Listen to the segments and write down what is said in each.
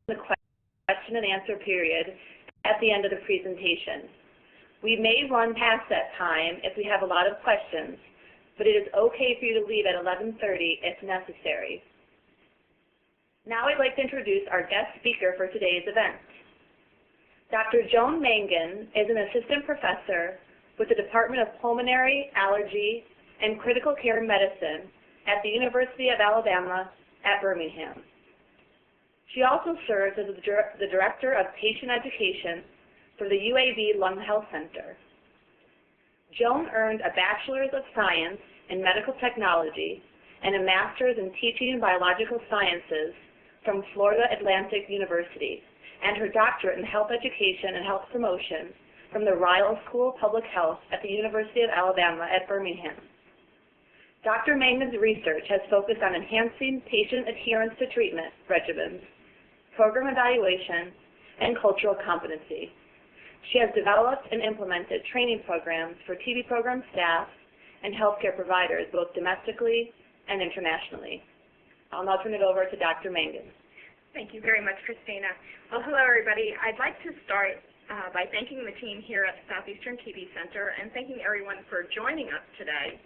the question and answer period at the end of the presentation. We may run past that time if we have a lot of questions, but it is okay for you to leave at 11:30 if necessary. Now I'd like to introduce our guest speaker for today's event. Dr. Joan Mangan is an assistant professor with the Department of Pulmonary, Allergy, and Critical Care Medicine at the University of Alabama at Birmingham. She also serves as the Director of Patient Education for the UAB Lung Health Center. Joan earned a Bachelor's of Science in Medical Technology and a Master's in Teaching and Biological Sciences from Florida Atlantic University, and her doctorate in Health Education and Health Promotion from the Ryle School of Public Health at the University of Alabama at Birmingham. Dr. Mangan's research has focused on enhancing patient adherence to treatment regimens, program evaluation, and cultural competency. She has developed and implemented training programs for TV program staff and healthcare providers, both domestically and internationally. I'll now turn it over to Dr. Mangan. Thank you very much, Christina. Well, hello, everybody. I'd like to start by thanking the team here at the Southeastern TV Center and thanking everyone for joining us today.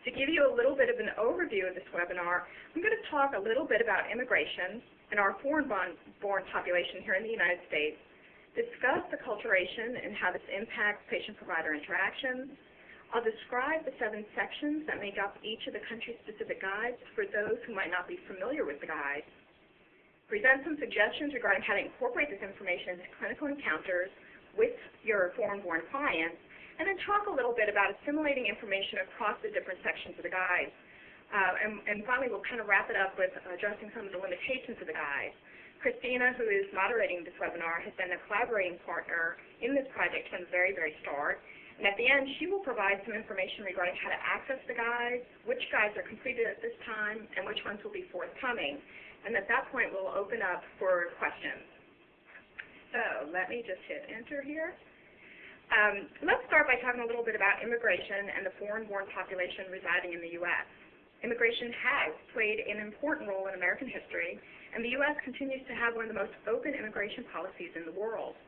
To give you a little bit of an overview of this webinar, I'm going to talk a little bit about immigration and our foreign-born population here in the United States, discuss acculturation and how this impacts patient-provider interactions. I'll describe the 7 sections that make up each of the country-specific guides for those who might not be familiar with the guide, present some suggestions regarding how to incorporate this information into clinical encounters with your foreign-born clients, and then talk a little bit about assimilating information across the different sections of the guide. And finally, we'll kind of wrap it up with addressing some of the limitations of the guide. Christina, who is moderating this webinar, has been a collaborating partner in this project from the very, very start. And at the end, she will provide some information regarding how to access the guides, which guides are completed at this time, and which ones will be forthcoming. And at that point, we'll open up for questions. So let me just hit enter here. Let's start by talking a little bit about immigration and the foreign-born population residing in the U.S. Immigration has played an important role in American history, and the U.S. continues to have one of the most open immigration policies in the world.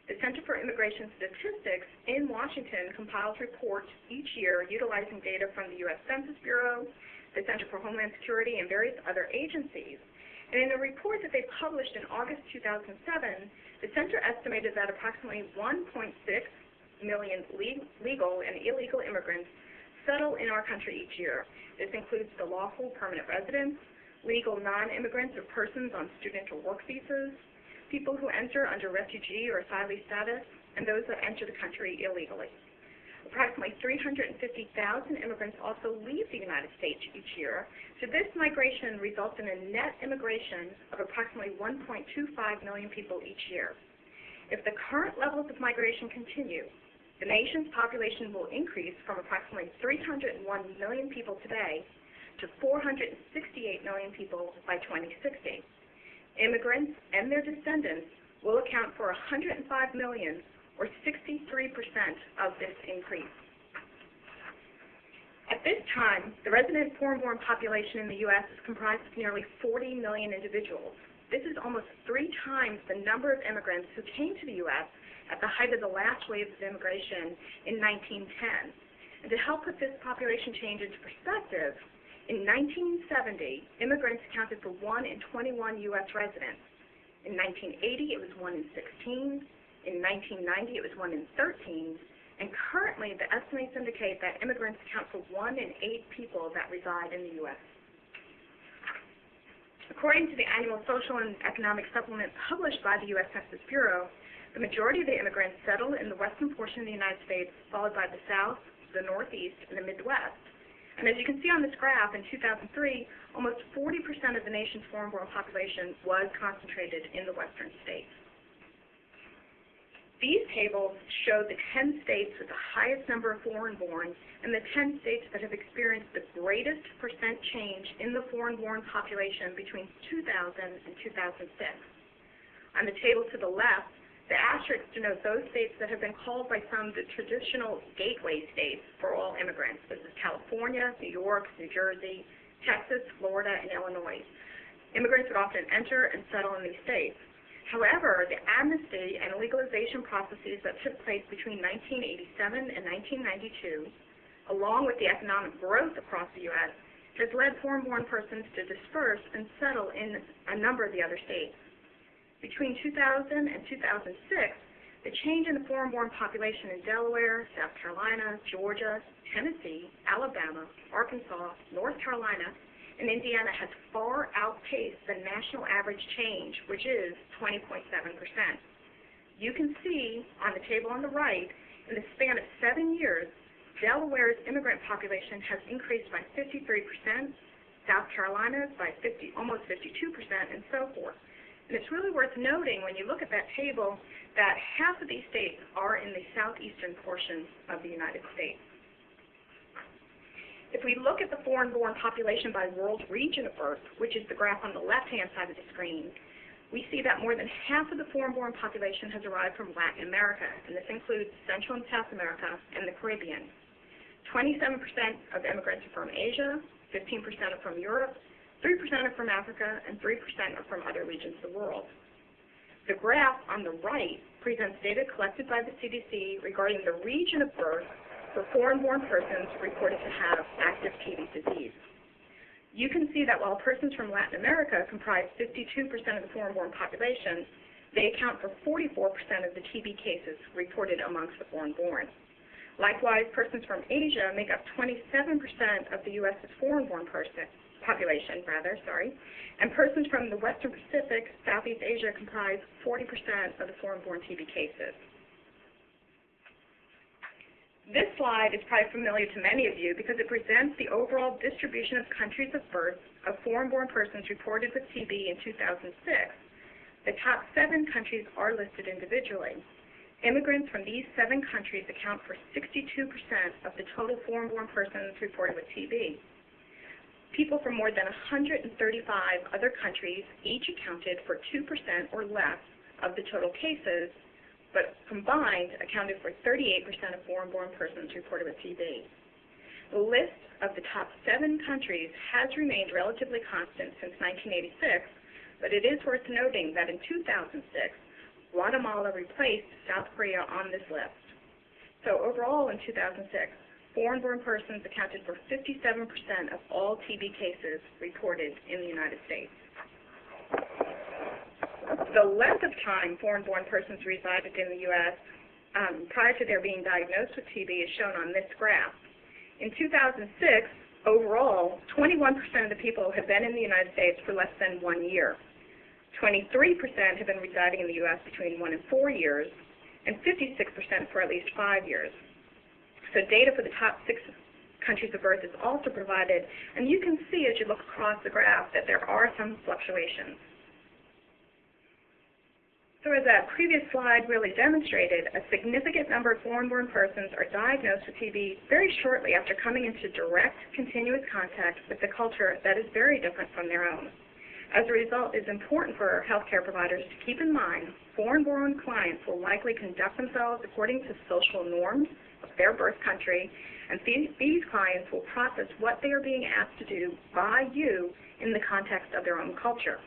The Center for Immigration Statistics in Washington compiles reports each year utilizing data from the U.S. Census Bureau, the Center for Homeland Security, and various other agencies. And in a report that they published in August 2007, the center estimated that approximately 1.6 million legal and illegal immigrants settle in our country each year. This includes the lawful permanent residents, legal non-immigrants or persons on student or work visas, people who enter under refugee or asylee status, and those that enter the country illegally. Approximately 350,000 immigrants also leave the United States each year, so this migration results in a net immigration of approximately 1.25 million people each year. If the current levels of migration continue, the nation's population will increase from approximately 301 million people today to 468 million people by 2060. Immigrants and their descendants will account for 105 million, or 63% of this increase. At this time, the resident foreign-born population in the U.S. is comprised of nearly 40 million individuals. This is almost 3 times the number of immigrants who came to the U.S. at the height of the last wave of immigration in 1910. And to help put this population change into perspective, in 1970, immigrants accounted for 1 in 21 U.S. residents. In 1980, it was 1 in 16. In 1990, it was 1 in 13. And currently, the estimates indicate that immigrants account for 1 in 8 people that reside in the U.S. According to the annual Social and Economic Supplement published by the U.S. Census Bureau, the majority of the immigrants settled in the western portion of the United States, followed by the South, the Northeast, and the Midwest. And as you can see on this graph, in 2003, almost 40% of the nation's foreign-born population was concentrated in the western states. These tables show the 10 states with the highest number of foreign-born and the 10 states that have experienced the greatest percent change in the foreign-born population between 2000 and 2006. On the table to the left, the asterisks denote those states that have been called by some the traditional gateway states for all immigrants. This is California, New York, New Jersey, Texas, Florida, and Illinois. Immigrants would often enter and settle in these states. However, the amnesty and legalization processes that took place between 1987 and 1992, along with the economic growth across the U.S., has led foreign-born persons to disperse and settle in a number of the other states. Between 2000 and 2006, the change in the foreign-born population in Delaware, South Carolina, Georgia, Tennessee, Alabama, Arkansas, North Carolina, and Indiana has far outpaced the national average change, which is 20.7%. You can see on the table on the right, in the span of 7 years, Delaware's immigrant population has increased by 53%, South Carolina's by almost 52%, and so forth. And it's really worth noting when you look at that table that half of these states are in the southeastern portion of the United States. If we look at the foreign-born population by world region of birth, which is the graph on the left-hand side of the screen, we see that more than half of the foreign-born population has arrived from Latin America, and this includes Central and South America and the Caribbean. 27% of immigrants are from Asia, 15% are from Europe, 3% are from Africa, and 3% are from other regions of the world. The graph on the right presents data collected by the CDC regarding the region of birth for foreign-born persons reported to have active TB disease. You can see that while persons from Latin America comprise 52% of the foreign-born population, they account for 44% of the TB cases reported amongst the foreign-born. Likewise, persons from Asia make up 27% of the U.S.'s foreign-born population, and persons from the Western Pacific, Southeast Asia comprise 40% of the foreign-born TB cases. This slide is probably familiar to many of you because it presents the overall distribution of countries of birth of foreign-born persons reported with TB in 2006. The top 7 countries are listed individually. Immigrants from these 7 countries account for 62% of the total foreign-born persons reported with TB. People from more than 135 other countries each accounted for 2% or less of the total cases, but combined accounted for 38% of foreign-born persons reported with TB. The list of the top 7 countries has remained relatively constant since 1986, but it is worth noting that in 2006, Guatemala replaced South Korea on this list. So overall in 2006, foreign-born persons accounted for 57% of all TB cases reported in the United States. The length of time foreign-born persons resided in the U.S. Prior to their being diagnosed with TB is shown on this graph. In 2006, overall, 21% of the people have been in the United States for less than 1 year. 23% have been residing in the U.S. between 1 and 4 years, and 56% for at least 5 years. So data for the top 6 countries of birth is also provided, and you can see as you look across the graph that there are some fluctuations. So as that previous slide really demonstrated, a significant number of foreign-born persons are diagnosed with TB very shortly after coming into direct, continuous contact with the culture that is very different from their own. As a result, it is important for healthcare providers to keep in mind foreign-born clients will likely conduct themselves according to social norms of their birth country, and these clients will process what they are being asked to do by you in the context of their own culture.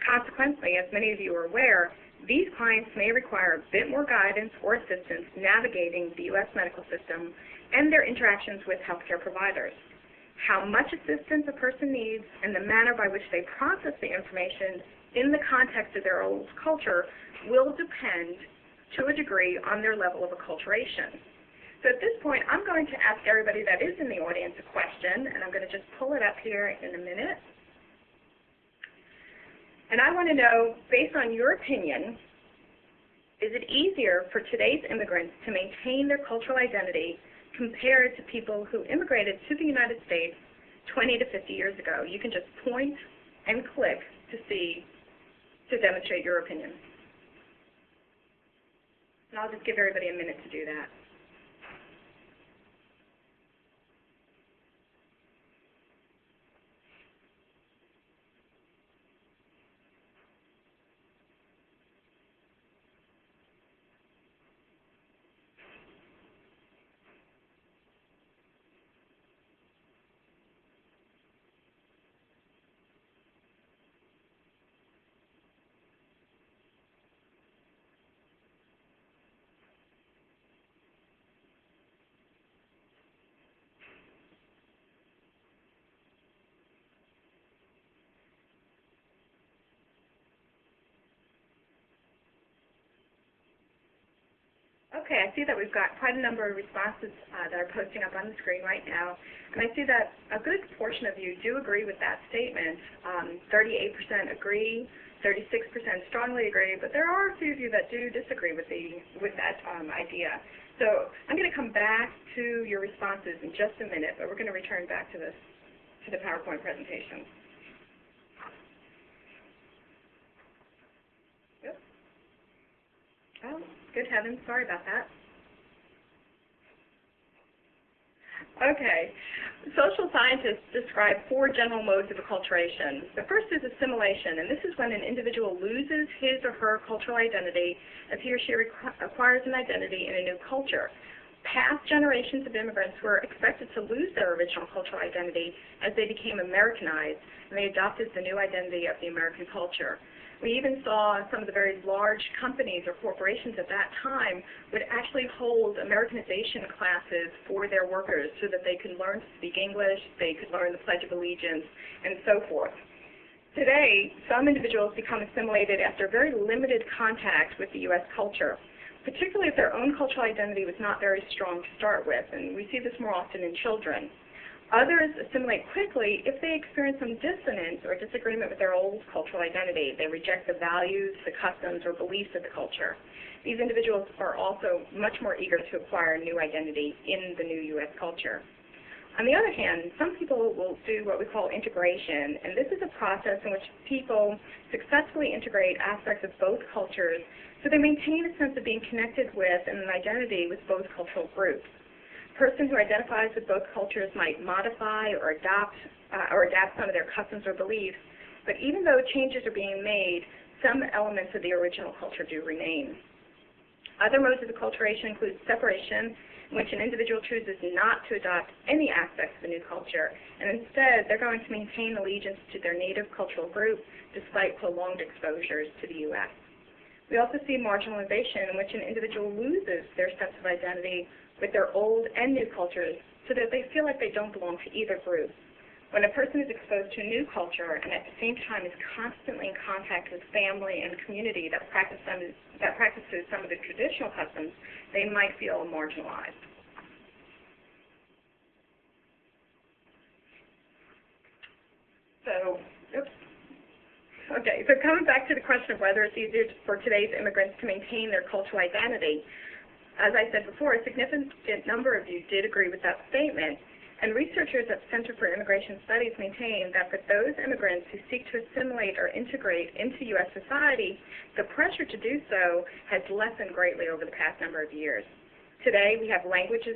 Consequently, as many of you are aware, these clients may require a bit more guidance or assistance navigating the U.S. medical system and their interactions with healthcare providers. How much assistance a person needs and the manner by which they process the information in the context of their own culture will depend, to a degree, on their level of acculturation. So at this point, I'm going to ask everybody that is in the audience a question, and I'm going to just pull it up here in a minute. And I want to know, based on your opinion, is it easier for today's immigrants to maintain their cultural identity compared to people who immigrated to the United States 20 to 50 years ago? You can just point and click to demonstrate your opinion. And I'll just give everybody a minute to do that. Okay, I see that we've got quite a number of responses that are posting up on the screen right now, and I see that a good portion of you do agree with that statement. 38% agree, 36% strongly agree, but there are a few of you that do disagree with that idea. So I'm going to come back to your responses in just a minute, but we're going to return back to the PowerPoint presentation. Yep. Oh, good heavens, sorry about that. Okay, social scientists describe 4 general modes of acculturation. The first is assimilation, and this is when an individual loses his or her cultural identity as he or she acquires an identity in a new culture. Past generations of immigrants were expected to lose their original cultural identity as they became Americanized, and they adopted the new identity of the American culture. We even saw some of the very large companies or corporations at that time would actually hold Americanization classes for their workers so that they could learn to speak English, they could learn the Pledge of Allegiance, and so forth. Today, some individuals become assimilated after very limited contact with the U.S. culture, particularly if their own cultural identity was not very strong to start with, and we see this more often in children. Others assimilate quickly if they experience some dissonance or disagreement with their old cultural identity. They reject the values, the customs, or beliefs of the culture. These individuals are also much more eager to acquire a new identity in the new U.S. culture. On the other hand, some people will do what we call integration, and this is a process in which people successfully integrate aspects of both cultures so they maintain a sense of being connected with and an identity with both cultural groups. A person who identifies with both cultures might modify or adapt some of their customs or beliefs, but even though changes are being made, some elements of the original culture do remain. Other modes of acculturation include separation, in which an individual chooses not to adopt any aspects of the new culture, and instead they're going to maintain allegiance to their native cultural group despite prolonged exposures to the U.S. We also see marginalization, in which an individual loses their sense of identity with their old and new cultures so that they feel like they don't belong to either group. When a person is exposed to a new culture and at the same time is constantly in contact with family and community that practices some of the traditional customs, they might feel marginalized. So coming back to the question of whether it's easier for today's immigrants to maintain their cultural identity, as I said before, a significant number of you did agree with that statement, and researchers at the Center for Immigration Studies maintain that for those immigrants who seek to assimilate or integrate into U.S. society, the pressure to do so has lessened greatly over the past number of years. Today, we have language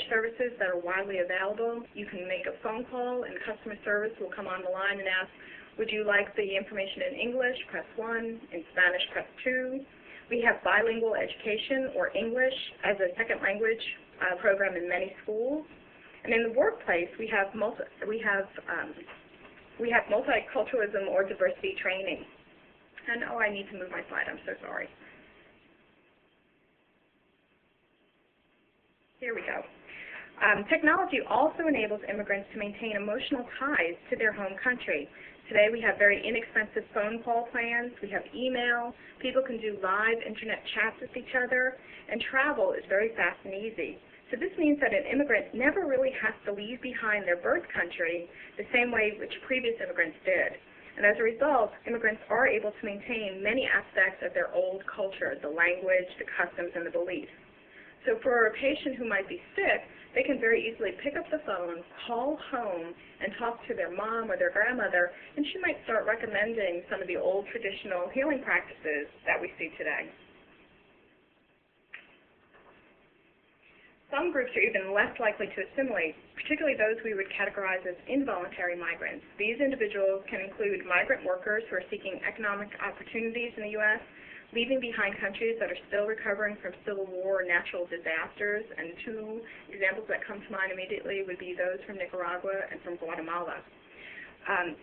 services that are widely available. You can make a phone call, and customer service will come on the line and ask, would you like the information in English? Press 1. In Spanish, press 2. We have bilingual education, or English as a second language program in many schools. And in the workplace, we have multiculturalism or diversity training. And I need to move my slide. I'm so sorry. Here we go. Technology also enables immigrants to maintain emotional ties to their home country. Today we have very inexpensive phone call plans, we have email, people can do live internet chats with each other, and travel is very fast and easy. So this means that an immigrant never really has to leave behind their birth country the same way which previous immigrants did. And as a result, immigrants are able to maintain many aspects of their old culture, the language, the customs, and the beliefs. So for a patient who might be sick, they can very easily pick up the phone, call home, and talk to their mom or their grandmother, and she might start recommending some of the old traditional healing practices that we see today. Some groups are even less likely to assimilate, particularly those we would categorize as involuntary migrants. These individuals can include migrant workers who are seeking economic opportunities in the U.S., leaving behind countries that are still recovering from civil war or natural disasters, and 2 examples that come to mind immediately would be those from Nicaragua and from Guatemala.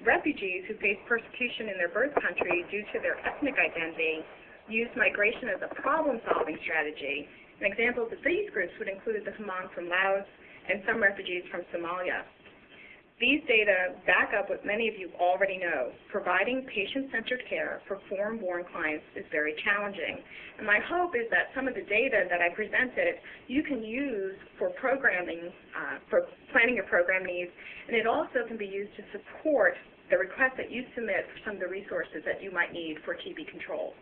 Refugees who face persecution in their birth country due to their ethnic identity use migration as a problem-solving strategy. And examples of these groups would include the Hmong from Laos and some refugees from Somalia. These data back up what many of you already know. Providing patient-centered care for foreign-born clients is very challenging. And my hope is that some of the data that I presented you can use for programming, for planning your program needs, and it also can be used to support the requests that you submit for some of the resources that you might need for TB control.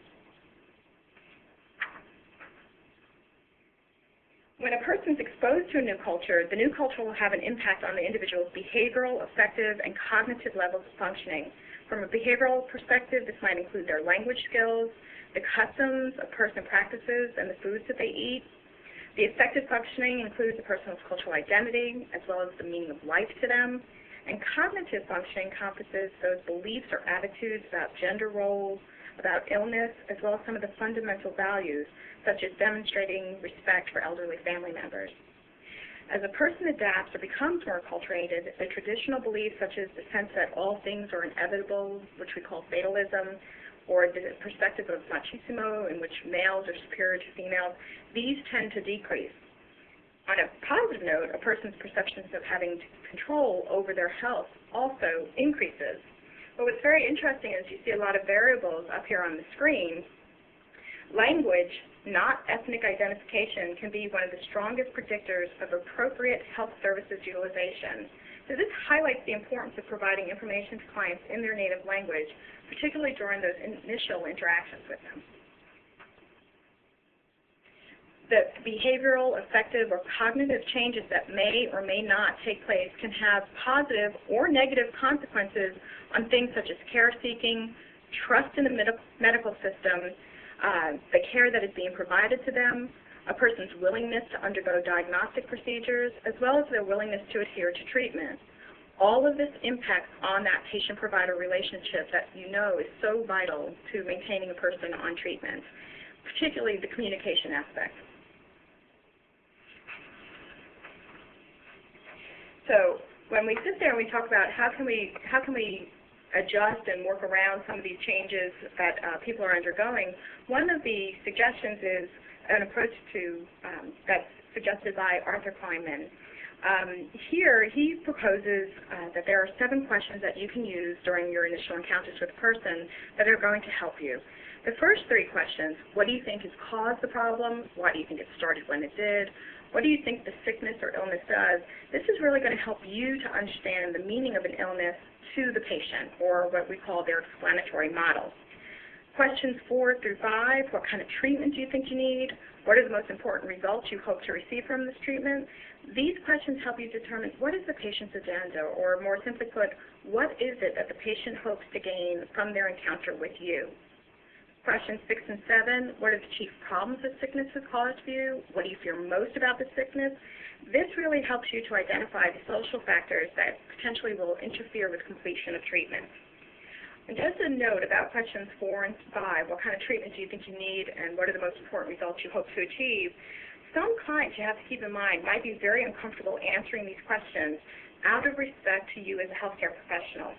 When a person is exposed to a new culture, the new culture will have an impact on the individual's behavioral, affective, and cognitive levels of functioning. From a behavioral perspective, this might include their language skills, the customs a person practices, and the foods that they eat. The affective functioning includes a person's cultural identity, as well as the meaning of life to them. And cognitive functioning encompasses those beliefs or attitudes about gender roles, about illness, as well as some of the fundamental values, such as demonstrating respect for elderly family members. As a person adapts or becomes more acculturated, the traditional beliefs such as the sense that all things are inevitable, which we call fatalism, or the perspective of machismo, in which males are superior to females, these tend to decrease. On a positive note, a person's perceptions of having control over their health also increases. But what's very interesting is you see a lot of variables up here on the screen. Language, not ethnic identification, can be one of the strongest predictors of appropriate health services utilization. So this highlights the importance of providing information to clients in their native language, particularly during those initial interactions with them. The behavioral, affective, or cognitive changes that may or may not take place can have positive or negative consequences on things such as care seeking, trust in the medical system, the care that is being provided to them, a person's willingness to undergo diagnostic procedures, as well as their willingness to adhere to treatment. All of this impacts on that patient-provider relationship that you know is so vital to maintaining a person on treatment, particularly the communication aspect. So when we sit there and we talk about how can we adjust and work around some of these changes that people are undergoing, one of the suggestions is an approach to that's suggested by Arthur Kleinman. Here he proposes that there are 7 questions that you can use during your initial encounters with a person that are going to help you. The first 3 questions: what do you think has caused the problem? Why do you think it started when it did? What do you think the sickness or illness does? This is really going to help you to understand the meaning of an illness to the patient, or what we call their explanatory model. Questions 4 through 5, what kind of treatment do you think you need? What are the most important results you hope to receive from this treatment? These questions help you determine what is the patient's agenda, or more simply put, what is it that the patient hopes to gain from their encounter with you? Questions 6 and 7, what are the chief problems that sickness has caused for you? What do you fear most about the sickness? This really helps you to identify the social factors that potentially will interfere with completion of treatment. And just a note about questions 4 and 5, what kind of treatment do you think you need, and what are the most important results you hope to achieve? Some clients, you have to keep in mind, might be very uncomfortable answering these questions out of respect to you as a healthcare professional.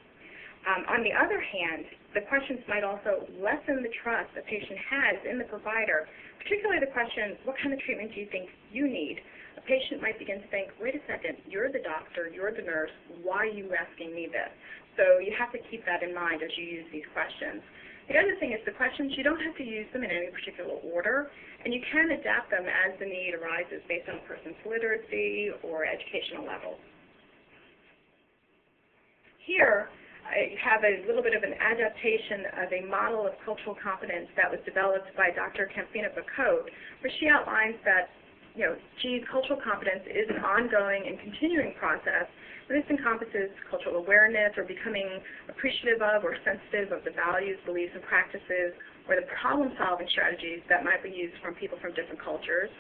On the other hand, the questions might also lessen the trust the patient has in the provider, particularly the question, what kind of treatment do you think you need? A patient might begin to think, wait a second, you're the doctor, you're the nurse, why are you asking me this? So you have to keep that in mind as you use these questions. The other thing is the questions, you don't have to use them in any particular order, and you can adapt them as the need arises based on a person's literacy or educational level. Here, I have a little bit of an adaptation of a model of cultural competence that was developed by Dr. Campina Bacote, where she outlines that, cultural competence is an ongoing and continuing process. This encompasses cultural awareness, or becoming appreciative of or sensitive of the values, beliefs, and practices, or the problem-solving strategies that might be used from people from different cultures.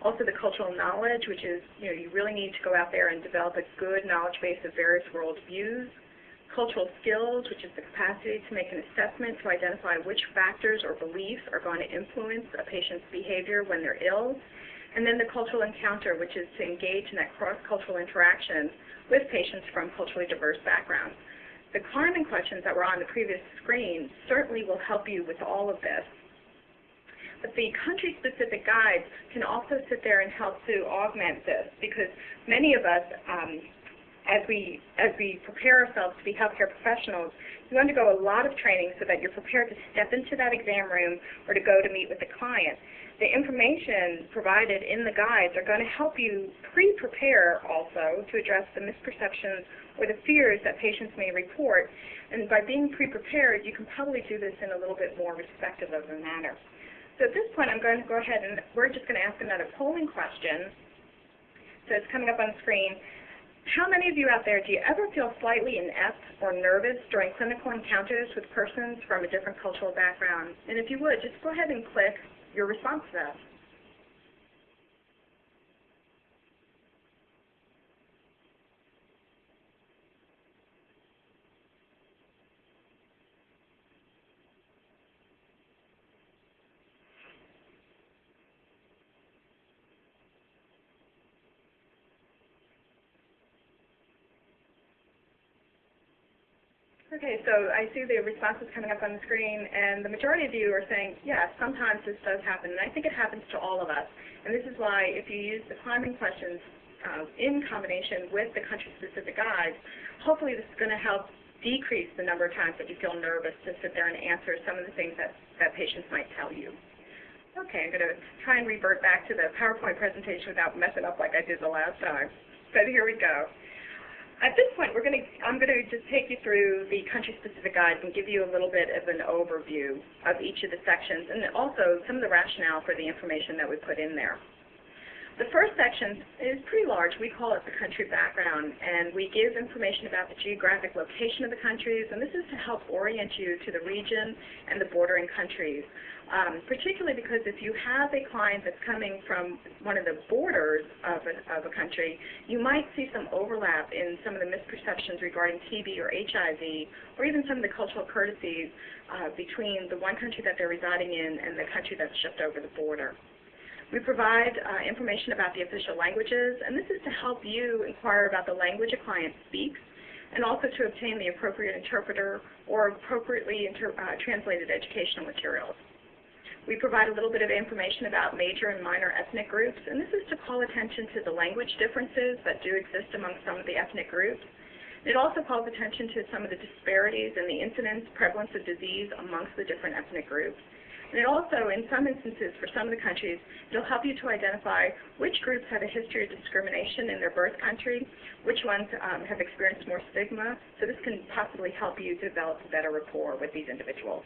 Also the cultural knowledge, which is, you really need to go out there and develop a good knowledge base of various world views. Cultural skills, which is the capacity to make an assessment to identify which factors or beliefs are going to influence a patient's behavior when they're ill. And then the cultural encounter, which is to engage in that cross-cultural interaction with patients from culturally diverse backgrounds. The Kleinman questions that were on the previous screen certainly will help you with all of this. But the country-specific guides can also sit there and help to augment this, because many of us as we prepare ourselves to be healthcare professionals, you undergo a lot of training so that you're prepared to step into that exam room or to go to meet with the client. The information provided in the guides are going to help you pre-prepare also to address the misperceptions or the fears that patients may report. And by being pre-prepared, you can probably do this in a little bit more respectful of a manner. So at this point, I'm going to go ahead and we're just going to ask another polling question. So it's coming up on the screen. How many of you out there, do you ever feel slightly inept or nervous during clinical encounters with persons from a different cultural background? And if you would, just go ahead and click your response to that. Okay, so I see the responses coming up on the screen, and the majority of you are saying, yes, sometimes this does happen, and I think it happens to all of us. And this is why if you use the climbing questions in combination with the country-specific guides, hopefully this is going to help decrease the number of times that you feel nervous to sit there and answer some of the things that patients might tell you. Okay, I'm going to try and revert back to the PowerPoint presentation without messing up like I did the last time. So here we go. At this point, I'm going to just take you through the country-specific guides and give you a little bit of an overview of each of the sections and also some of the rationale for the information that we put in there. The first section is pretty large. We call it the country background, and we give information about the geographic location of the countries, and this is to help orient you to the region and the bordering countries. Particularly because if you have a client that's coming from one of the borders of a country, you might see some overlap in some of the misperceptions regarding TB or HIV, or even some of the cultural courtesies between the one country that they're residing in and the country that's just over the border. We provide information about the official languages, and this is to help you inquire about the language a client speaks, and also to obtain the appropriate interpreter or appropriately translated educational materials. We provide a little bit of information about major and minor ethnic groups, and this is to call attention to the language differences that do exist among some of the ethnic groups. It also calls attention to some of the disparities in the incidence, prevalence of disease amongst the different ethnic groups. And it also, in some instances, for some of the countries, it'll help you to identify which groups have a history of discrimination in their birth country, which ones have experienced more stigma, so this can possibly help you develop a better rapport with these individuals.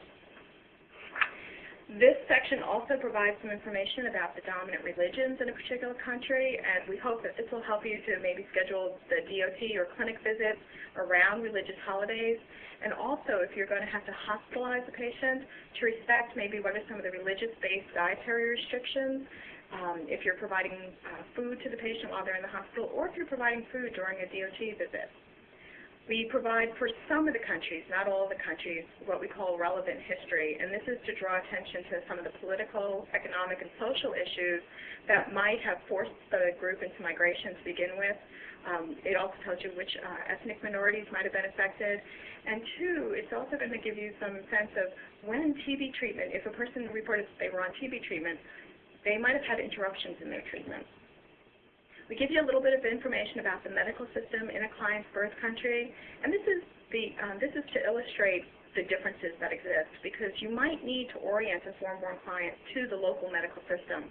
This section also provides some information about the dominant religions in a particular country, and we hope that this will help you to maybe schedule the DOT or clinic visits around religious holidays, and also if you're going to have to hospitalize a patient, to respect maybe what are some of the religious-based dietary restrictions, if you're providing food to the patient while they're in the hospital, or if you're providing food during a DOT visit. We provide for some of the countries, not all of the countries, what we call relevant history, and this is to draw attention to some of the political, economic, and social issues that might have forced the group into migration to begin with. It also tells you which ethnic minorities might have been affected. And two, it's also going to give you some sense of when TB treatment, if a person reported that they were on TB treatment, they might have had interruptions in their treatment. We give you a little bit of information about the medical system in a client's birth country, and this is to illustrate the differences that exist, because you might need to orient a foreign-born client to the local medical system.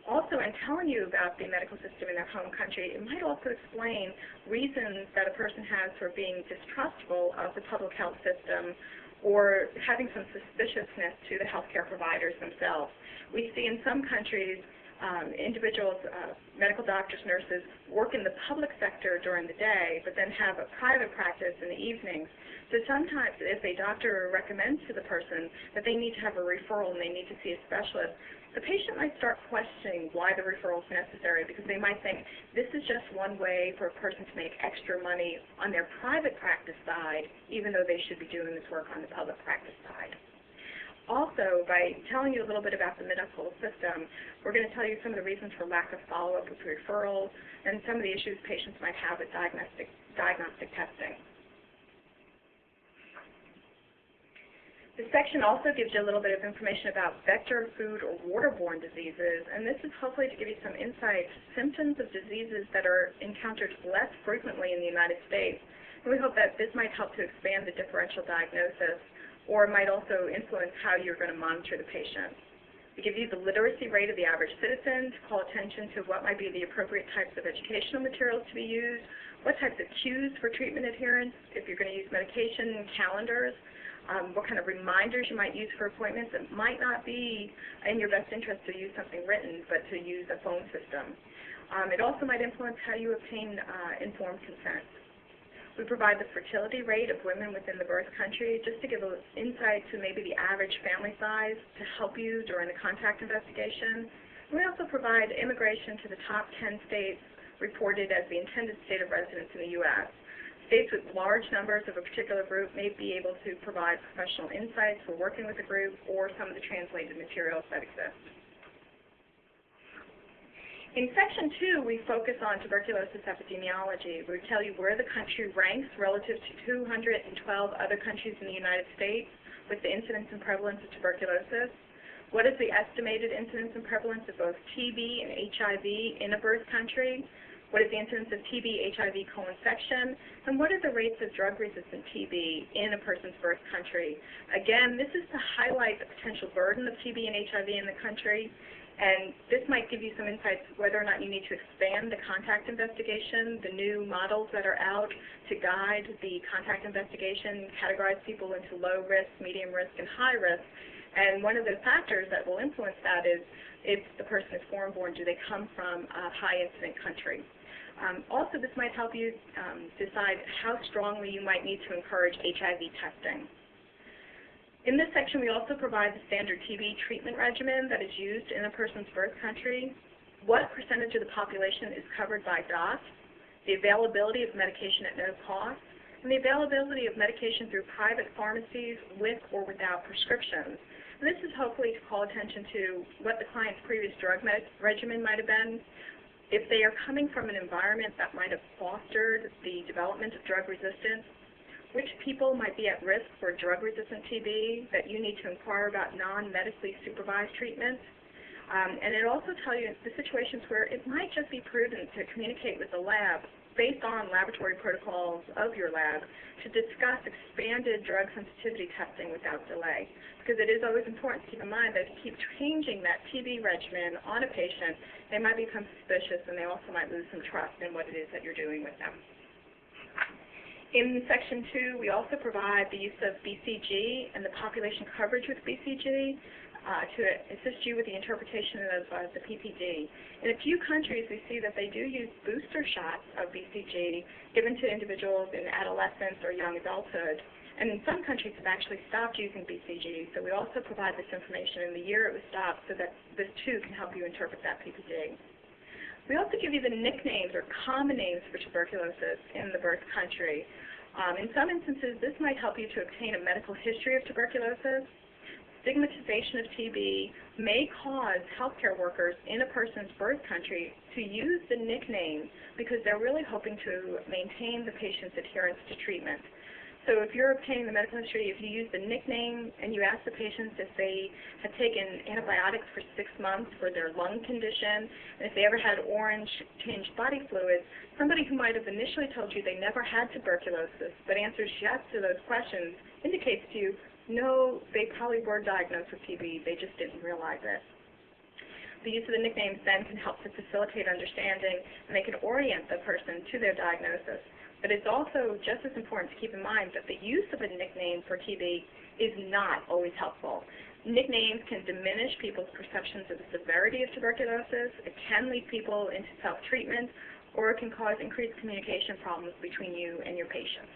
Also, in telling you about the medical system in their home country, it might also explain reasons that a person has for being distrustful of the public health system or having some suspiciousness to the healthcare providers themselves. We see in some countries individuals, medical doctors, nurses, work in the public sector during the day, but then have a private practice in the evenings. So sometimes if a doctor recommends to the person that they need to have a referral and they need to see a specialist, the patient might start questioning why the referral is necessary, because they might think this is just one way for a person to make extra money on their private practice side, even though they should be doing this work on the public practice side. Also, by telling you a little bit about the medical system, we're going to tell you some of the reasons for lack of follow-up with referrals and some of the issues patients might have with diagnostic testing. This section also gives you a little bit of information about vector, food, or waterborne diseases, and this is hopefully to give you some insight to symptoms of diseases that are encountered less frequently in the United States. And we hope that this might help to expand the differential diagnosis, or might also influence how you're going to monitor the patient. We give you the literacy rate of the average citizen to call attention to what might be the appropriate types of educational materials to be used, what types of cues for treatment adherence, if you're going to use medication calendars, what kind of reminders you might use for appointments. It might not be in your best interest to use something written, but to use a phone system. It also might influence how you obtain informed consent. We provide the fertility rate of women within the birth country just to give an insight to maybe the average family size to help you during the contact investigation. And we also provide immigration to the top 10 states reported as the intended state of residence in the U.S. States with large numbers of a particular group may be able to provide professional insights for working with the group or some of the translated materials that exist. In Section 2, we focus on tuberculosis epidemiology. We tell you where the country ranks relative to 212 other countries in the United States with the incidence and prevalence of tuberculosis. What is the estimated incidence and prevalence of both TB and HIV in a birth country? What is the incidence of TB, HIV, co-infection? And what are the rates of drug-resistant TB in a person's birth country? Again, this is to highlight the potential burden of TB and HIV in the country. And this might give you some insights whether or not you need to expand the contact investigation, the new models that are out to guide the contact investigation, categorize people into low risk, medium risk, and high risk. And one of the factors that will influence that is if the person is foreign-born, do they come from a high-incident country? Also, this might help you decide how strongly you might need to encourage HIV testing. In this section, we also provide the standard TB treatment regimen that is used in a person's birth country, what percentage of the population is covered by DOT, the availability of medication at no cost, and the availability of medication through private pharmacies with or without prescriptions. And this is hopefully to call attention to what the client's previous drug regimen might have been, if they are coming from an environment that might have fostered the development of drug resistance, which people might be at risk for drug-resistant TB that you need to inquire about non-medically supervised treatment. And it also tells you the situations where it might just be prudent to communicate with the lab based on laboratory protocols of your lab to discuss expanded drug sensitivity testing without delay. Because it is always important to keep in mind that if you keep changing that TB regimen on a patient, they might become suspicious and they also might lose some trust in what it is that you're doing with them. In Section 2, we also provide the use of BCG and the population coverage with BCG to assist you with the interpretation of the PPD. In a few countries, we see that they do use booster shots of BCG given to individuals in adolescence or young adulthood. And in some countries have actually stopped using BCG, so we also provide this information in the year it was stopped so that this too can help you interpret that PPD. We also give you the nicknames or common names for tuberculosis in the birth country. In some instances, this might help you to obtain a medical history of tuberculosis. Stigmatization of TB may cause healthcare workers in a person's birth country to use the nickname because they're really hoping to maintain the patient's adherence to treatment. So if you're obtaining the medical history, if you use the nickname and you ask the patients if they had taken antibiotics for 6 months for their lung condition, and if they ever had orange-tinged body fluids, somebody who might have initially told you they never had tuberculosis but answers yes to those questions indicates to you, no, they probably were diagnosed with TB, they just didn't realize it. The use of the nicknames then can help to facilitate understanding, and they can orient the person to their diagnosis. But it's also just as important to keep in mind that the use of a nickname for TB is not always helpful. Nicknames can diminish people's perceptions of the severity of tuberculosis, it can lead people into self-treatment, or it can cause increased communication problems between you and your patients.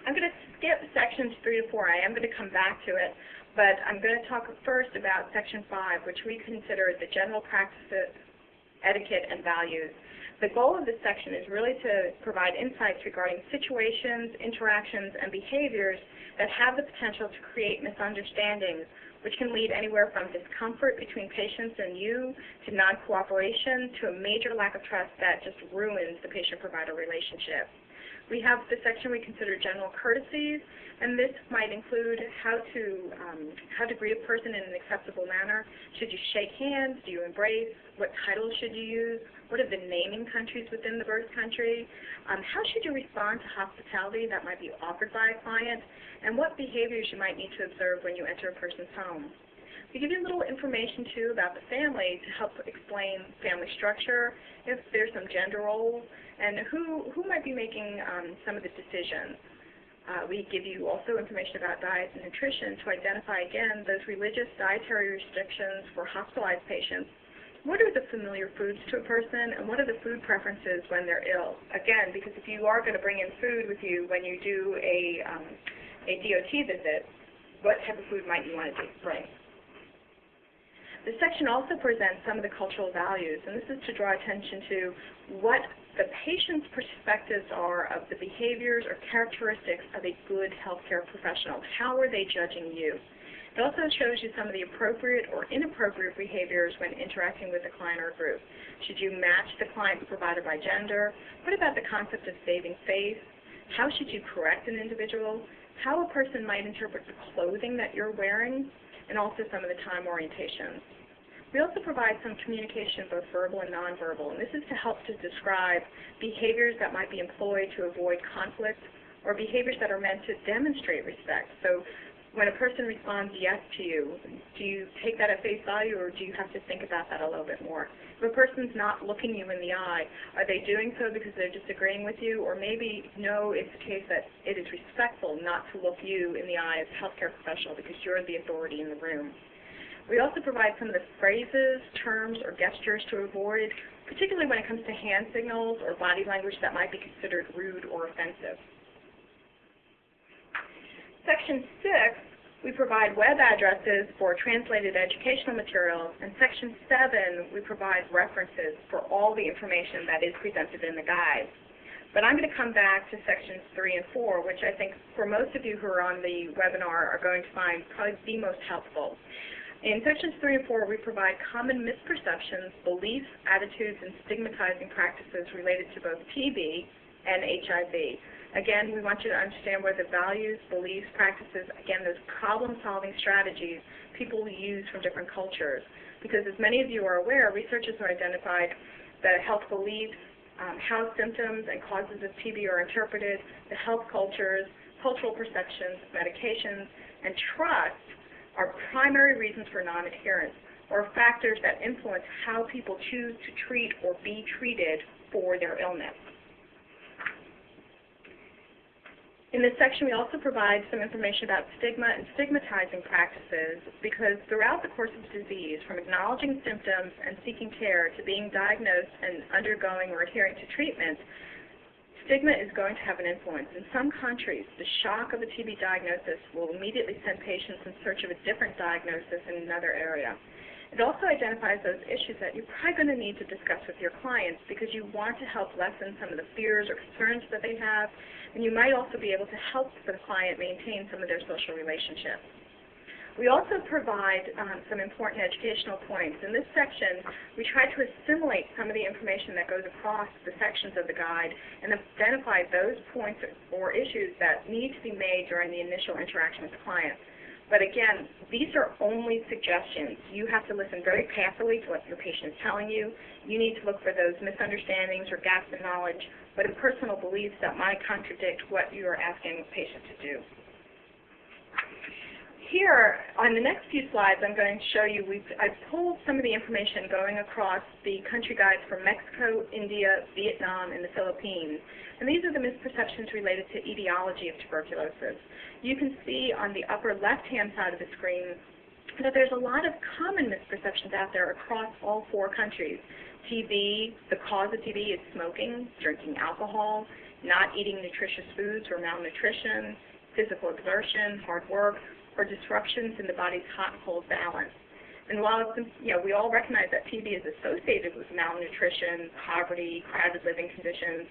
I'm going to skip sections 3 to 4. I am going to come back to it, but I'm going to talk first about section 5, which we consider the general practices, etiquette, and values. The goal of this section is really to provide insights regarding situations, interactions, and behaviors that have the potential to create misunderstandings, which can lead anywhere from discomfort between patients and you to non-cooperation to a major lack of trust that just ruins the patient-provider relationship. We have the section we consider general courtesies, and this might include how to greet a person in an acceptable manner. Should you shake hands? Do you embrace? What titles should you use? What are the naming countries within the birth country? How should you respond to hospitality that might be offered by a client? And what behaviors you might need to observe when you enter a person's home. We give you a little information, too, about the family to help explain family structure, if there's some gender roles, and who might be making some of the decisions. We give you also information about diet and nutrition to identify, again, those religious dietary restrictions for hospitalized patients. What are the familiar foods to a person, and what are the food preferences when they're ill? Again, because if you are going to bring in food with you when you do a DOT visit, what type of food might you want to bring? This section also presents some of the cultural values, and this is to draw attention to what the patient's perspectives are of the behaviors or characteristics of a good healthcare professional. How are they judging you? It also shows you some of the appropriate or inappropriate behaviors when interacting with a client or a group. Should you match the client provider by gender? What about the concept of saving face? How should you correct an individual? How a person might interpret the clothing that you're wearing, and also some of the time orientations. We also provide some communication, both verbal and nonverbal, and this is to help to describe behaviors that might be employed to avoid conflict or behaviors that are meant to demonstrate respect. So when a person responds yes to you, do you take that at face value, or do you have to think about that a little bit more? If a person's not looking you in the eye, are they doing so because they're disagreeing with you, or maybe no, it's the case that it is respectful not to look you in the eye as a healthcare professional because you're the authority in the room. We also provide some of the phrases, terms, or gestures to avoid, particularly when it comes to hand signals or body language that might be considered rude or offensive. Section 6, we provide web addresses for translated educational materials, and Section 7, we provide references for all the information that is presented in the guide. But I'm going to come back to Sections 3 and 4, which I think for most of you who are on the webinar are going to find probably the most helpful. In Sections 3 and 4, we provide common misperceptions, beliefs, attitudes, and stigmatizing practices related to both TB and HIV. Again, we want you to understand where the values, beliefs, practices, again, those problem-solving strategies people use from different cultures. Because as many of you are aware, researchers have identified the health beliefs, how symptoms and causes of TB are interpreted, the health cultures, cultural perceptions, medications, and trust are primary reasons for non-adherence, or factors that influence how people choose to treat or be treated for their illness. In this section, we also provide some information about stigma and stigmatizing practices, because throughout the course of disease, from acknowledging symptoms and seeking care to being diagnosed and undergoing or adhering to treatment, stigma is going to have an influence. In some countries, the shock of a TB diagnosis will immediately send patients in search of a different diagnosis in another area. It also identifies those issues that you're probably going to need to discuss with your clients because you want to help lessen some of the fears or concerns that they have, and you might also be able to help the client maintain some of their social relationships. We also provide some important educational points. In this section, we try to assimilate some of the information that goes across the sections of the guide and identify those points or issues that need to be made during the initial interaction with the client. But again, these are only suggestions. You have to listen very carefully to what your patient is telling you. You need to look for those misunderstandings or gaps in knowledge, but in personal beliefs that might contradict what you are asking the patient to do. Here, on the next few slides, I'm going to show you, I've pulled some of the information going across the country guides for Mexico, India, Vietnam, and the Philippines. And these are the misperceptions related to etiology of tuberculosis. You can see on the upper left-hand side of the screen that there's a lot of common misperceptions out there across all 4 countries. TB, the cause of TB is smoking, drinking alcohol, not eating nutritious foods or malnutrition, physical exertion, hard work, or disruptions in the body's hot and cold balance. And while we all recognize that TB is associated with malnutrition, poverty, crowded living conditions,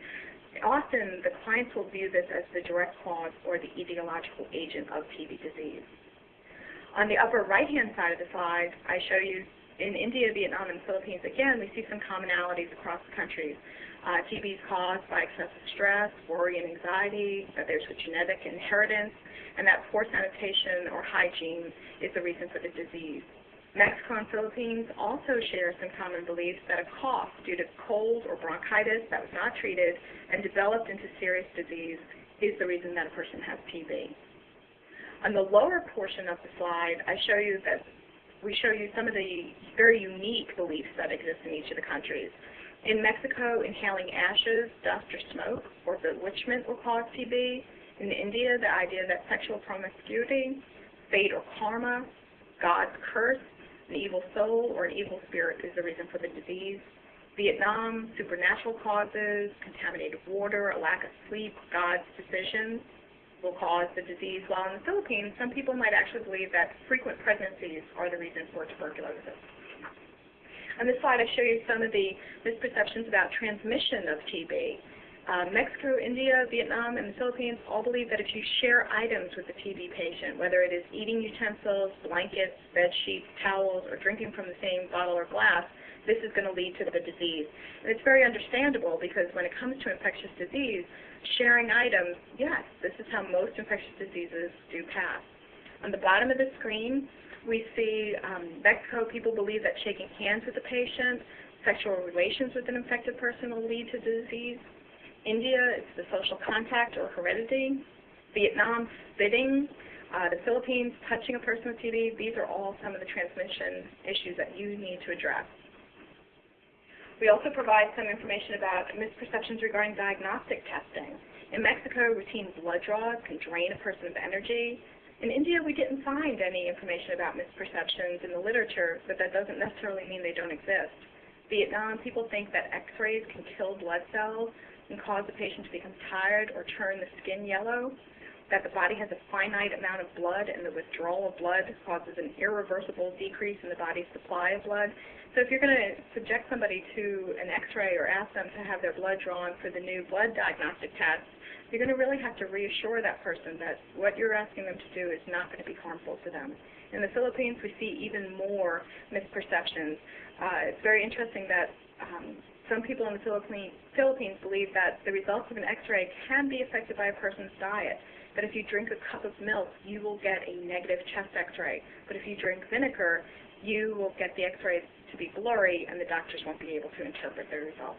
often the clients will view this as the direct cause or the etiological agent of TB disease. On the upper right-hand side of the slide, I show you In India, Vietnam, and the Philippines, again, we see some commonalities across the countries. TB is caused by excessive stress, worry, and anxiety. There's a genetic inheritance, and that poor sanitation or hygiene is the reason for the disease. Mexico and Philippines also share some common beliefs that a cough due to cold or bronchitis that was not treated and developed into serious disease is the reason that a person has TB. On the lower portion of the slide, we show you some of the very unique beliefs that exist in each of the countries. In Mexico, inhaling ashes, dust, or smoke, or bewitchment will cause TB. In India, the idea that sexual promiscuity, fate or karma, God's curse, an evil soul, or an evil spirit is the reason for the disease. Vietnam, supernatural causes, contaminated water, a lack of sleep, God's decision will cause the disease, while in the Philippines, some people might actually believe that frequent pregnancies are the reason for tuberculosis. On this slide, I show you some of the misperceptions about transmission of TB. Mexico, India, Vietnam, and the Philippines all believe that if you share items with the TB patient, whether it is eating utensils, blankets, bed sheets, towels, or drinking from the same bottle or glass, this is going to lead to the disease. And it's very understandable because when it comes to infectious disease, sharing items, yes, this is how most infectious diseases do pass. On the bottom of the screen, we see Mexico, people believe that shaking hands with the patient, sexual relations with an infected person will lead to disease. India, it's the social contact or heredity. Vietnam, spitting. The Philippines, touching a person with TB. These are all some of the transmission issues that you need to address. We also provide some information about misperceptions regarding diagnostic testing. In Mexico, routine blood draws can drain a person of energy. In India, we didn't find any information about misperceptions in the literature, but that doesn't necessarily mean they don't exist. Vietnam, people think that X-rays can kill blood cells and cause the patient to become tired or turn the skin yellow, that the body has a finite amount of blood and the withdrawal of blood causes an irreversible decrease in the body's supply of blood. So if you're going to subject somebody to an X-ray or ask them to have their blood drawn for the new blood diagnostic test, you're going to really have to reassure that person that what you're asking them to do is not going to be harmful to them. In the Philippines, we see even more misperceptions. It's very interesting that some people in the Philippines believe that the results of an X-ray can be affected by a person's diet. That if you drink a cup of milk, you will get a negative chest X-ray. But if you drink vinegar, you will get the X-rays to be blurry, and the doctors won't be able to interpret their results.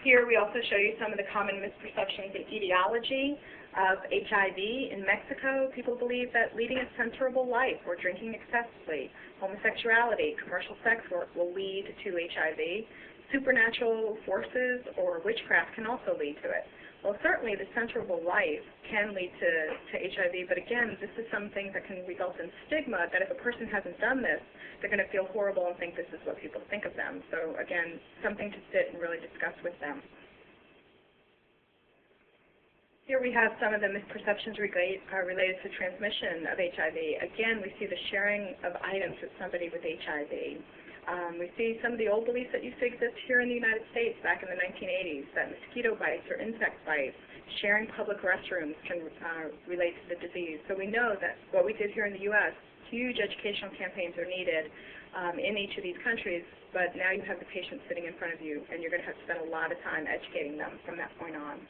Here we also show you some of the common misperceptions and etiology of HIV. In Mexico, people believe that leading a censorable life or drinking excessively, homosexuality, commercial sex work will lead to HIV. Supernatural forces or witchcraft can also lead to it. Well, certainly the censorable life can lead to HIV, but again, this is something that can result in stigma, that if a person hasn't done this, they're going to feel horrible and think this is what people think of them. So again, something to sit and really discuss with them. Here we have some of the misperceptions related to transmission of HIV. Again, we see the sharing of items with somebody with HIV. We see some of the old beliefs that used to exist here in the United States back in the 1980s, that mosquito bites or insect bites, sharing public restrooms can relate to the disease. So we know that what we did here in the U.S., huge educational campaigns are needed in each of these countries, but now you have the patient sitting in front of you, and you're going to have to spend a lot of time educating them from that point on.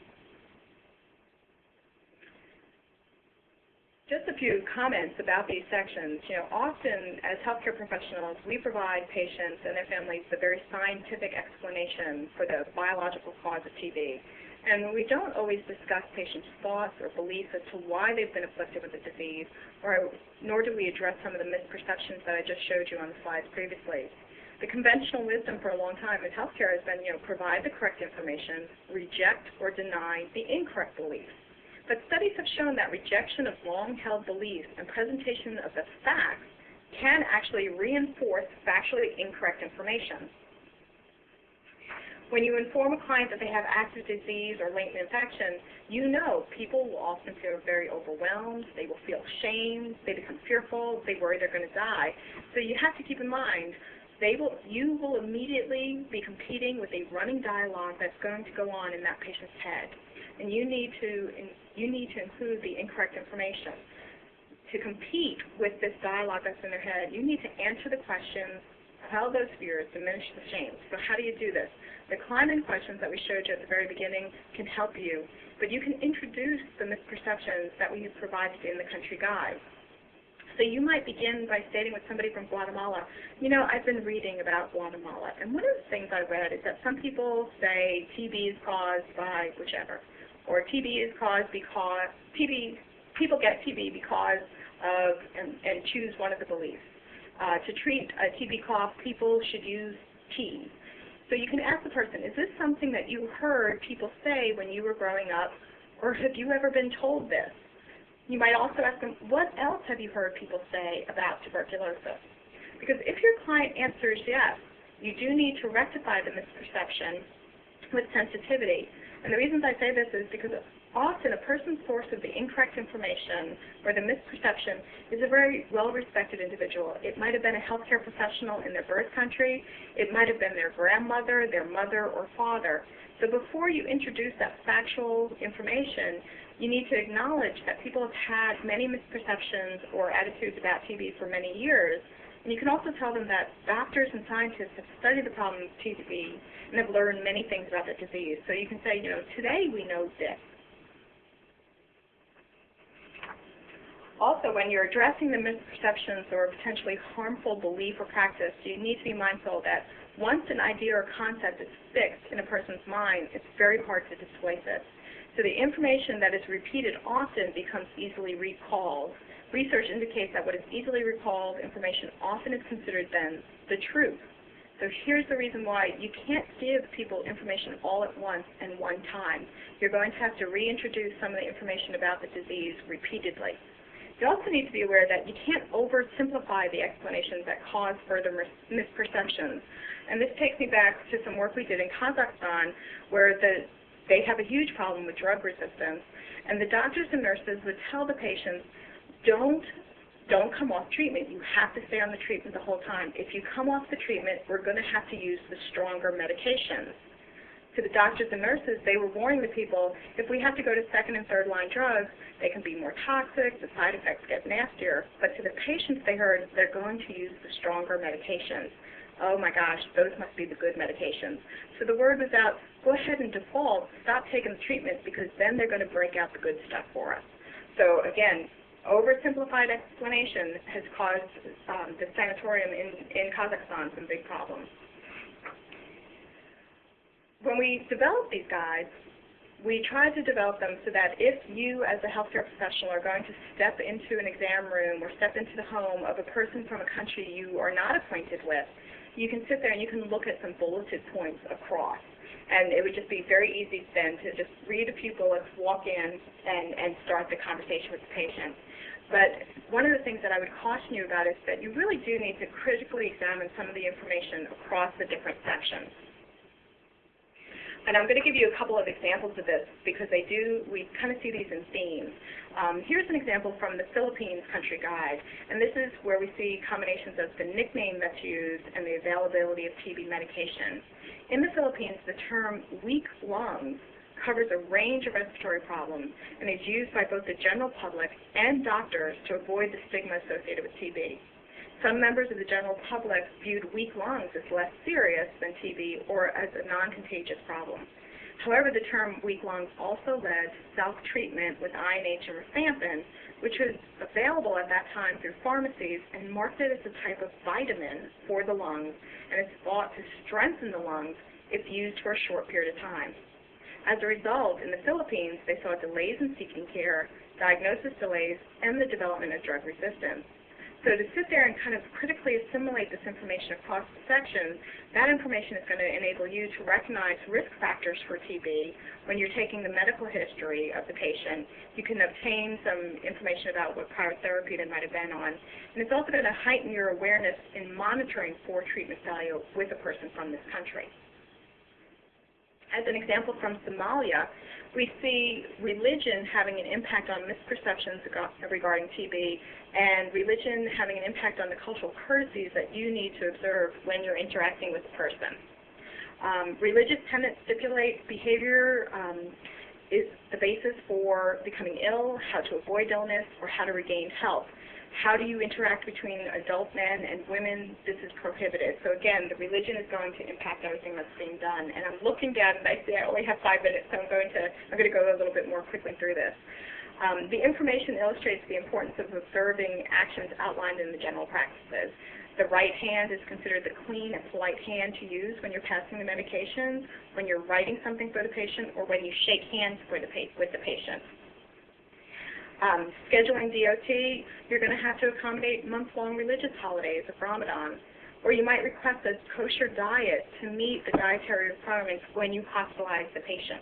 Just a few comments about these sections. Often as healthcare professionals, we provide patients and their families the very scientific explanation for the biological cause of TB. And we don't always discuss patients' thoughts or beliefs as to why they've been afflicted with the disease, nor do we address some of the misperceptions that I just showed you on the slides previously. The conventional wisdom for a long time in healthcare has been, provide the correct information, reject or deny the incorrect beliefs. But studies have shown that rejection of long-held beliefs and presentation of the facts can actually reinforce factually incorrect information. When you inform a client that they have active disease or latent infection, people will often feel very overwhelmed, they will feel shame, they become fearful, they worry they're going to die. So you have to keep in mind, you will immediately be competing with a running dialogue that's going to go on in that patient's head. And you need to include the incorrect information. to compete with this dialogue that's in their head, you need to answer the questions, quell those fears, diminish the shame. So how do you do this? The climate questions that we showed you at the very beginning can help you, but you can introduce the misperceptions that we provided in the country guide. So you might begin by stating with somebody from Guatemala, you know, I've been reading about Guatemala, and one of the things I read is that some people say TB is caused by whichever, or TB is caused because people get TB because of, and choose one of the beliefs. To treat a TB cough, people should use tea. So you can ask the person, is this something that you heard people say when you were growing up, or have you ever been told this? You might also ask them, what else have you heard people say about tuberculosis? Because if your client answers yes, you do need to rectify the misperception with sensitivity. And the reasons I say this is because often a person's source of the incorrect information or the misperception is a very well-respected individual. It might have been a healthcare professional in their birth country. It might have been their grandmother, their mother, or father. So before you introduce that factual information, you need to acknowledge that people have had many misperceptions or attitudes about TB for many years. And you can also tell them that doctors and scientists have studied the problem of TB and have learned many things about the disease. So you can say, you know, today we know this. Also, when you're addressing the misperceptions or potentially harmful belief or practice, you need to be mindful that once an idea or concept is fixed in a person's mind, it's very hard to displace it. So the information that is repeated often becomes easily recalled. Research indicates that what is easily recalled information often is considered then the truth. So here's the reason why you can't give people information all at once and one time. You're going to have to reintroduce some of the information about the disease repeatedly. You also need to be aware that you can't oversimplify the explanations that cause further misperceptions. And this takes me back to some work we did in Kazakhstan where they have a huge problem with drug resistance. And the doctors and nurses would tell the patients, don't come off treatment. You have to stay on the treatment the whole time. If you come off the treatment, we're going to have to use the stronger medications. To the doctors and nurses, they were warning the people, if we have to go to second and third line drugs, they can be more toxic, the side effects get nastier. But to the patients they heard, they're going to use the stronger medications. Oh my gosh, those must be the good medications. So the word was out, go ahead and default, stop taking the treatment because then they're going to break out the good stuff for us. So again, oversimplified explanation has caused the sanatorium in Kazakhstan some big problems. When we developed these guides, we tried to develop them so that if you as a healthcare professional are going to step into an exam room or step into the home of a person from a country you are not acquainted with, you can sit there and you can look at some bulleted points across. And it would just be very easy then to just read a few bullets, walk in, and start the conversation with the patient. But one of the things that I would caution you about is that you really do need to critically examine some of the information across the different sections. And I'm going to give you a couple of examples of this because we kind of see these in themes. Here's an example from the Philippines country guide, and this is where we see combinations of the nickname that's used and the availability of TB medication. In the Philippines, the term weak lungs covers a range of respiratory problems and is used by both the general public and doctors to avoid the stigma associated with TB. Some members of the general public viewed weak lungs as less serious than TB or as a non-contagious problem. However, the term weak lungs also led to self-treatment with INH and rifampin, which was available at that time through pharmacies and marketed as a type of vitamin for the lungs, and it's thought to strengthen the lungs if used for a short period of time. As a result, in the Philippines, they saw delays in seeking care, diagnosis delays, and the development of drug resistance. So to sit there and kind of critically assimilate this information across the sections, that information is going to enable you to recognize risk factors for TB. When you're taking the medical history of the patient, you can obtain some information about what prior therapy they might have been on. And it's also going to heighten your awareness in monitoring for treatment failure with a person from this country. As an example from Somalia, we see religion having an impact on misperceptions regarding TB, and religion having an impact on the cultural courtesies that you need to observe when you're interacting with a person. Religious tenets stipulate behavior is the basis for becoming ill, how to avoid illness, or how to regain health. How do you interact between adult men and women? This is prohibited. So again, the religion is going to impact everything that's being done. And I'm looking down and I see I only have 5 minutes, so I'm going to go a little bit more quickly through this. The information illustrates the importance of observing actions outlined in the general practices. The right hand is considered the clean and polite hand to use when you're passing the medications, when you're writing something for the patient, or when you shake hands with the patient. Scheduling DOT, you're going to have to accommodate month-long religious holidays of Ramadan, or you might request a kosher diet to meet the dietary requirements when you hospitalize the patient.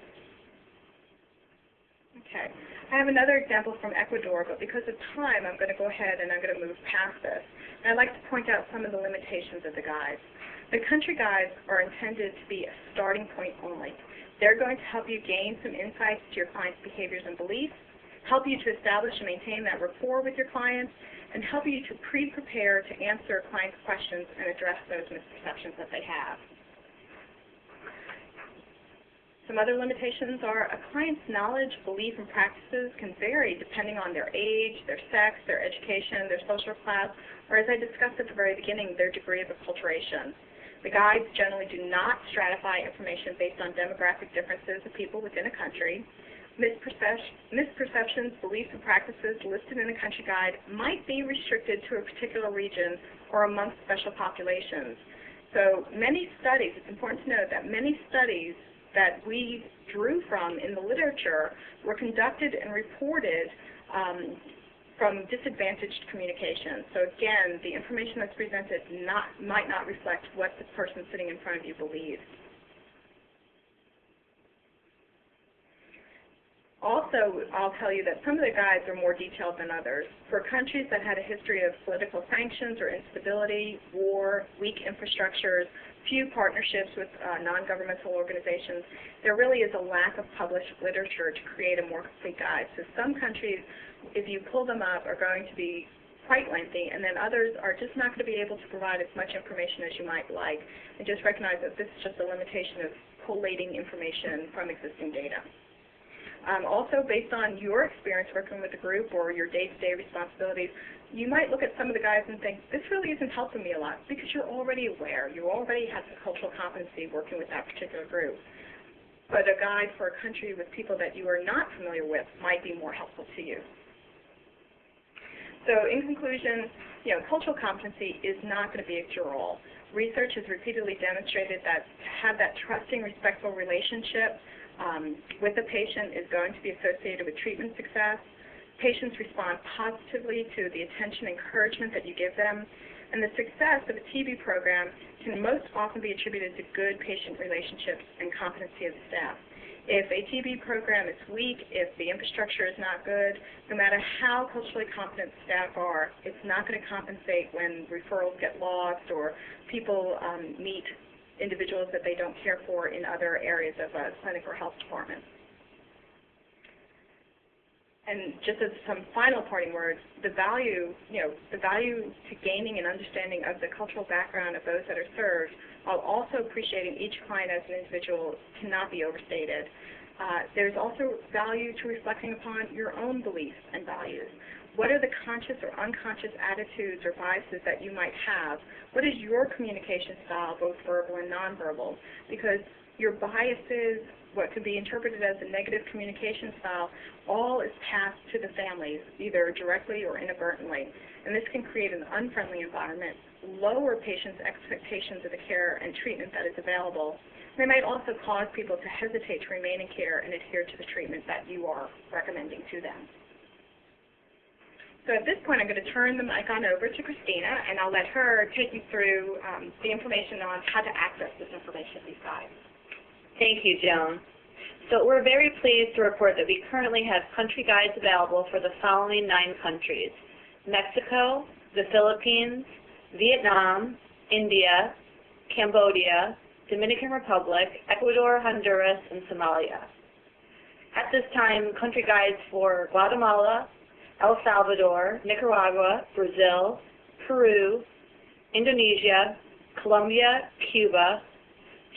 Okay, I have another example from Ecuador, but because of time, I'm going to go ahead and I'm going to move past this. And I'd like to point out some of the limitations of the guides. The country guides are intended to be a starting point only. They're going to help you gain some insights to your client's behaviors and beliefs, help you to establish and maintain that rapport with your clients, and help you to pre-prepare to answer clients' questions and address those misperceptions that they have. Some other limitations are a client's knowledge, belief, and practices can vary depending on their age, their sex, their education, their social class, or as I discussed at the very beginning, their degree of acculturation. The guides generally do not stratify information based on demographic differences of people within a country. Misperceptions, beliefs, and practices listed in the country guide might be restricted to a particular region or amongst special populations. So many studies, it's important to note that many studies that we drew from in the literature were conducted and reported from disadvantaged communication. So again, the information that's presented might not reflect what the person sitting in front of you believes. Also, I'll tell you that some of the guides are more detailed than others. For countries that had a history of political sanctions or instability, war, weak infrastructures, few partnerships with non-governmental organizations, there really is a lack of published literature to create a more complete guide. So some countries, if you pull them up, are going to be quite lengthy, and then others are just not going to be able to provide as much information as you might like. And just recognize that this is just a limitation of collating information from existing data. Also, based on your experience working with the group or your day-to-day responsibilities, you might look at some of the guides and think, this really isn't helping me a lot, because you're already aware. You already have the cultural competency working with that particular group. But a guide for a country with people that you are not familiar with might be more helpful to you. So in conclusion, cultural competency is not going to be a cure-all. Research has repeatedly demonstrated that to have that trusting, respectful relationship with the patient is going to be associated with treatment success. Patients respond positively to the attention and encouragement that you give them, and the success of a TB program can most often be attributed to good patient relationships and competency of the staff. If a TB program is weak, if the infrastructure is not good, no matter how culturally competent staff are, it's not going to compensate when referrals get lost or people meet individuals that they don't care for in other areas of a clinic or health department. And just as some final parting words, the value to gaining an understanding of the cultural background of those that are served, while also appreciating each client as an individual, cannot be overstated. There's also value to reflecting upon your own beliefs and values. What are the conscious or unconscious attitudes or biases that you might have? What is your communication style, both verbal and nonverbal? Because your biases, what could be interpreted as a negative communication style, all is passed to the families, either directly or inadvertently. And this can create an unfriendly environment, lower patients' expectations of the care and treatment that is available. They might also cause people to hesitate to remain in care and adhere to the treatment that you are recommending to them. So at this point, I'm going to turn the mic on over to Christina, and I'll let her take you through the information on how to access this information, these guides. Thank you, Joan. So we're very pleased to report that we currently have country guides available for the following 9 countries: Mexico, the Philippines, Vietnam, India, Cambodia, Dominican Republic, Ecuador, Honduras, and Somalia. At this time, country guides for Guatemala, El Salvador, Nicaragua, Brazil, Peru, Indonesia, Colombia, Cuba,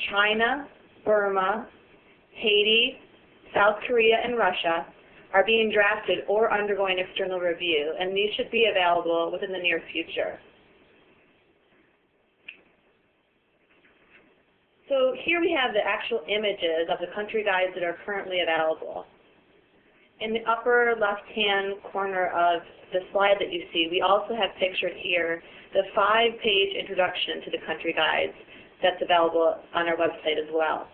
China, Burma, Haiti, South Korea, and Russia are being drafted or undergoing external review, and these should be available within the near future. So here we have the actual images of the country guides that are currently available. In the upper left-hand corner of the slide that you see, we also have pictured here the 5-page introduction to the country guides that's available on our website as well.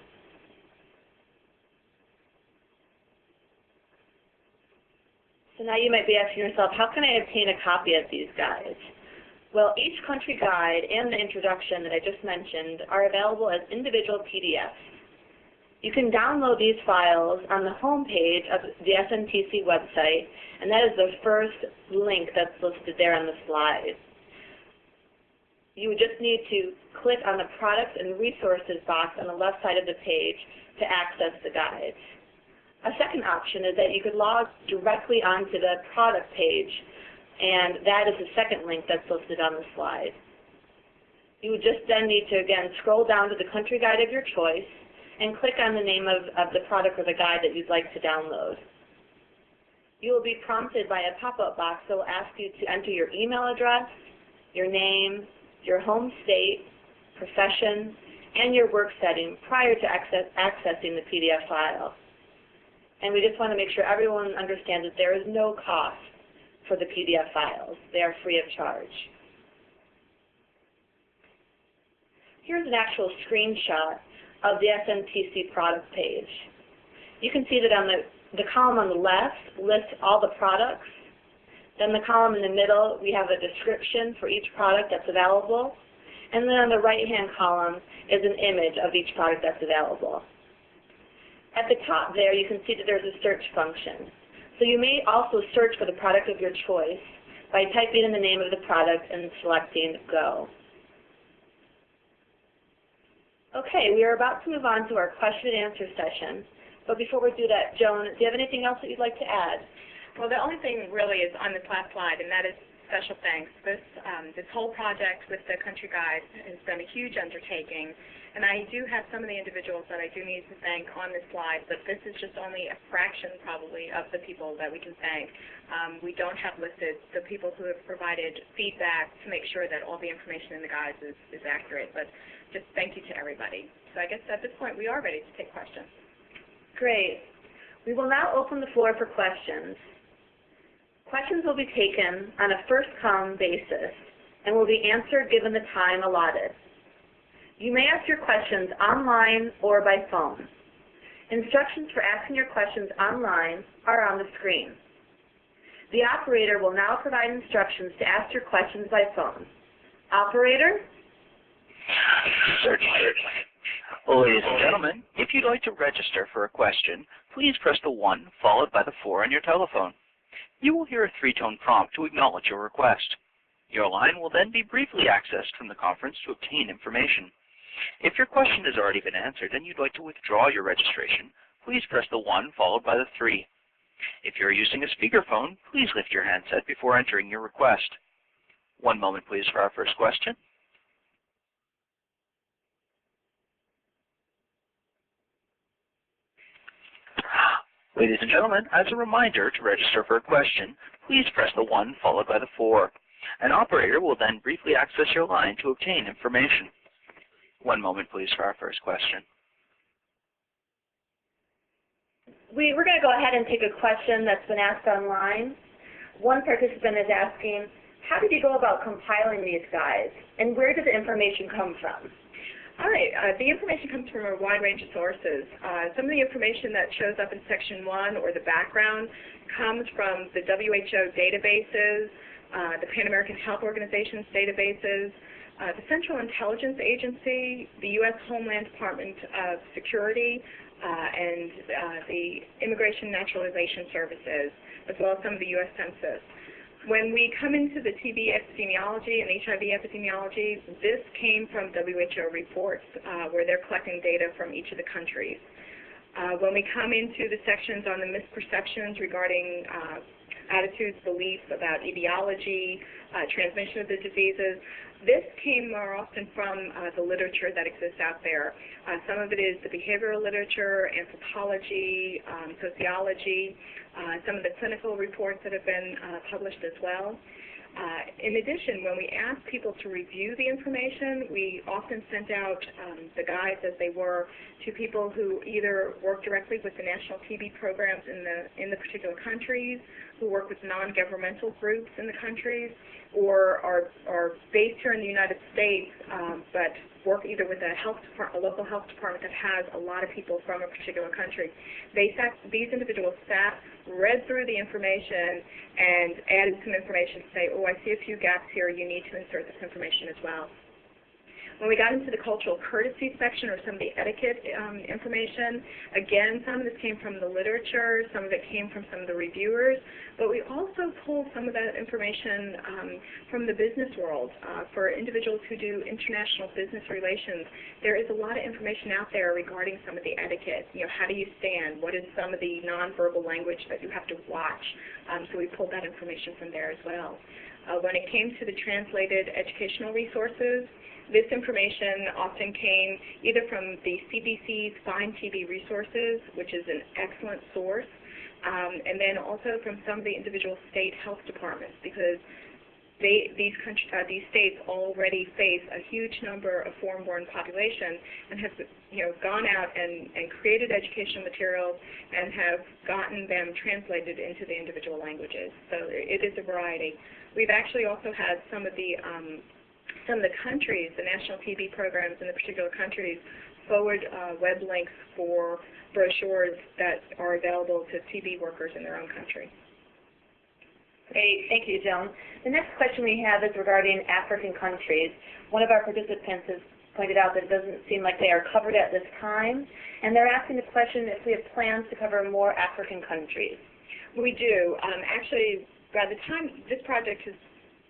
So now you might be asking yourself, how can I obtain a copy of these guides? Well, each country guide and the introduction that I just mentioned are available as individual PDFs. You can download these files on the home page of the SNTC website, and that is the first link that's listed there on the slide. You would just need to click on the Products and Resources box on the left side of the page to access the guides. A second option is that you could log directly onto the product page, and that is the second link that's listed on the slide. You would just then need to, again, scroll down to the country guide of your choice and click on the name of the product or the guide that you'd like to download. You will be prompted by a pop-up box that will ask you to enter your email address, your name, your home state, profession, and your work setting prior to accessing the PDF file. And we just want to make sure everyone understands that there is no cost for the PDF files. They are free of charge. Here's an actual screenshot of the SNTC product page. You can see that on the column on the left lists all the products. Then the column in the middle, we have a description for each product that's available. And then on the right-hand column is an image of each product that's available. At the top there, you can see that there's a search function. So you may also search for the product of your choice by typing in the name of the product and selecting Go. Okay, we are about to move on to our question and answer session. But before we do that, Joan, do you have anything else that you'd like to add? Well, the only thing really is on this last slide, and that is special thanks. This whole project with the country guide has been a huge undertaking, and I do have some of the individuals that I do need to thank on this slide, but this is just only a fraction probably of the people that we can thank. We don't have listed the people who have provided feedback to make sure that all the information in the guides is accurate, but just thank you to everybody. So I guess at this point we are ready to take questions. Great. We will now open the floor for questions. Questions will be taken on a first-come basis and will be answered given the time allotted. You may ask your questions online or by phone. Instructions for asking your questions online are on the screen. The operator will now provide instructions to ask your questions by phone. Operator? Certainly. Ladies and gentlemen, if you'd like to register for a question, please press the 1 followed by the 4 on your telephone. You will hear a 3-tone prompt to acknowledge your request. Your line will then be briefly accessed from the conference to obtain information. If your question has already been answered and you'd like to withdraw your registration, please press the 1 followed by the 3. If you're using a speakerphone, please lift your handset before entering your request. One moment, please, for our first question. Ladies and gentlemen, as a reminder, to register for a question, please press the 1 followed by the 4. An operator will then briefly access your line to obtain information. One moment, please, for our first question. We're going to go ahead and take a question that's been asked online. One participant is asking, how did you go about compiling these guides, and where did the information come from? All right, the information comes from a wide range of sources. Some of the information that shows up in Section 1 or the background comes from the WHO databases, the Pan American Health Organization's databases, the Central Intelligence Agency, the U.S. Homeland Department of Security, and the Immigration Naturalization Services, as well as some of the U.S. Census. When we come into the TB epidemiology and HIV epidemiology, this came from WHO reports where they're collecting data from each of the countries. When we come into the sections on the misperceptions regarding attitudes, beliefs about etiology, transmission of the diseases. This came more often from the literature that exists out there. Some of it is the behavioral literature, anthropology, sociology, some of the clinical reports that have been published as well. In addition, when we asked people to review the information, we often sent out the guides as they were to people who either work directly with the national TB programs in the particular countries, who work with non-governmental groups in the countries, or are based here in the United States, but work either with a local health department that has a lot of people from a particular country. These individuals sat, read through the information, and added some information to say, oh, I see a few gaps here, you need to insert this information as well. When we got into the cultural courtesy section or some of the etiquette information, again, some of this came from the literature, some of it came from some of the reviewers, but we also pulled some of that information from the business world. For individuals who do international business relations, there is a lot of information out there regarding some of the etiquette. You know, how do you stand? What is some of the nonverbal language that you have to watch? So we pulled that information from there as well. When it came to the translated educational resources, this information often came either from the CDC's Find TB resources, which is an excellent source, and then also from some of the individual state health departments, because these states already face a huge number of foreign-born population and have gone out and created educational materials and have gotten them translated into the individual languages. So it is a variety. We've actually also had some of the countries, the national TB programs in the particular countries, forward web links for brochures that are available to TB workers in their own country. Great, thank you, Joan. The next question we have is regarding African countries. One of our participants has pointed out that it doesn't seem like they are covered at this time, and they're asking the question if we have plans to cover more African countries. We do. Actually, by the time this project has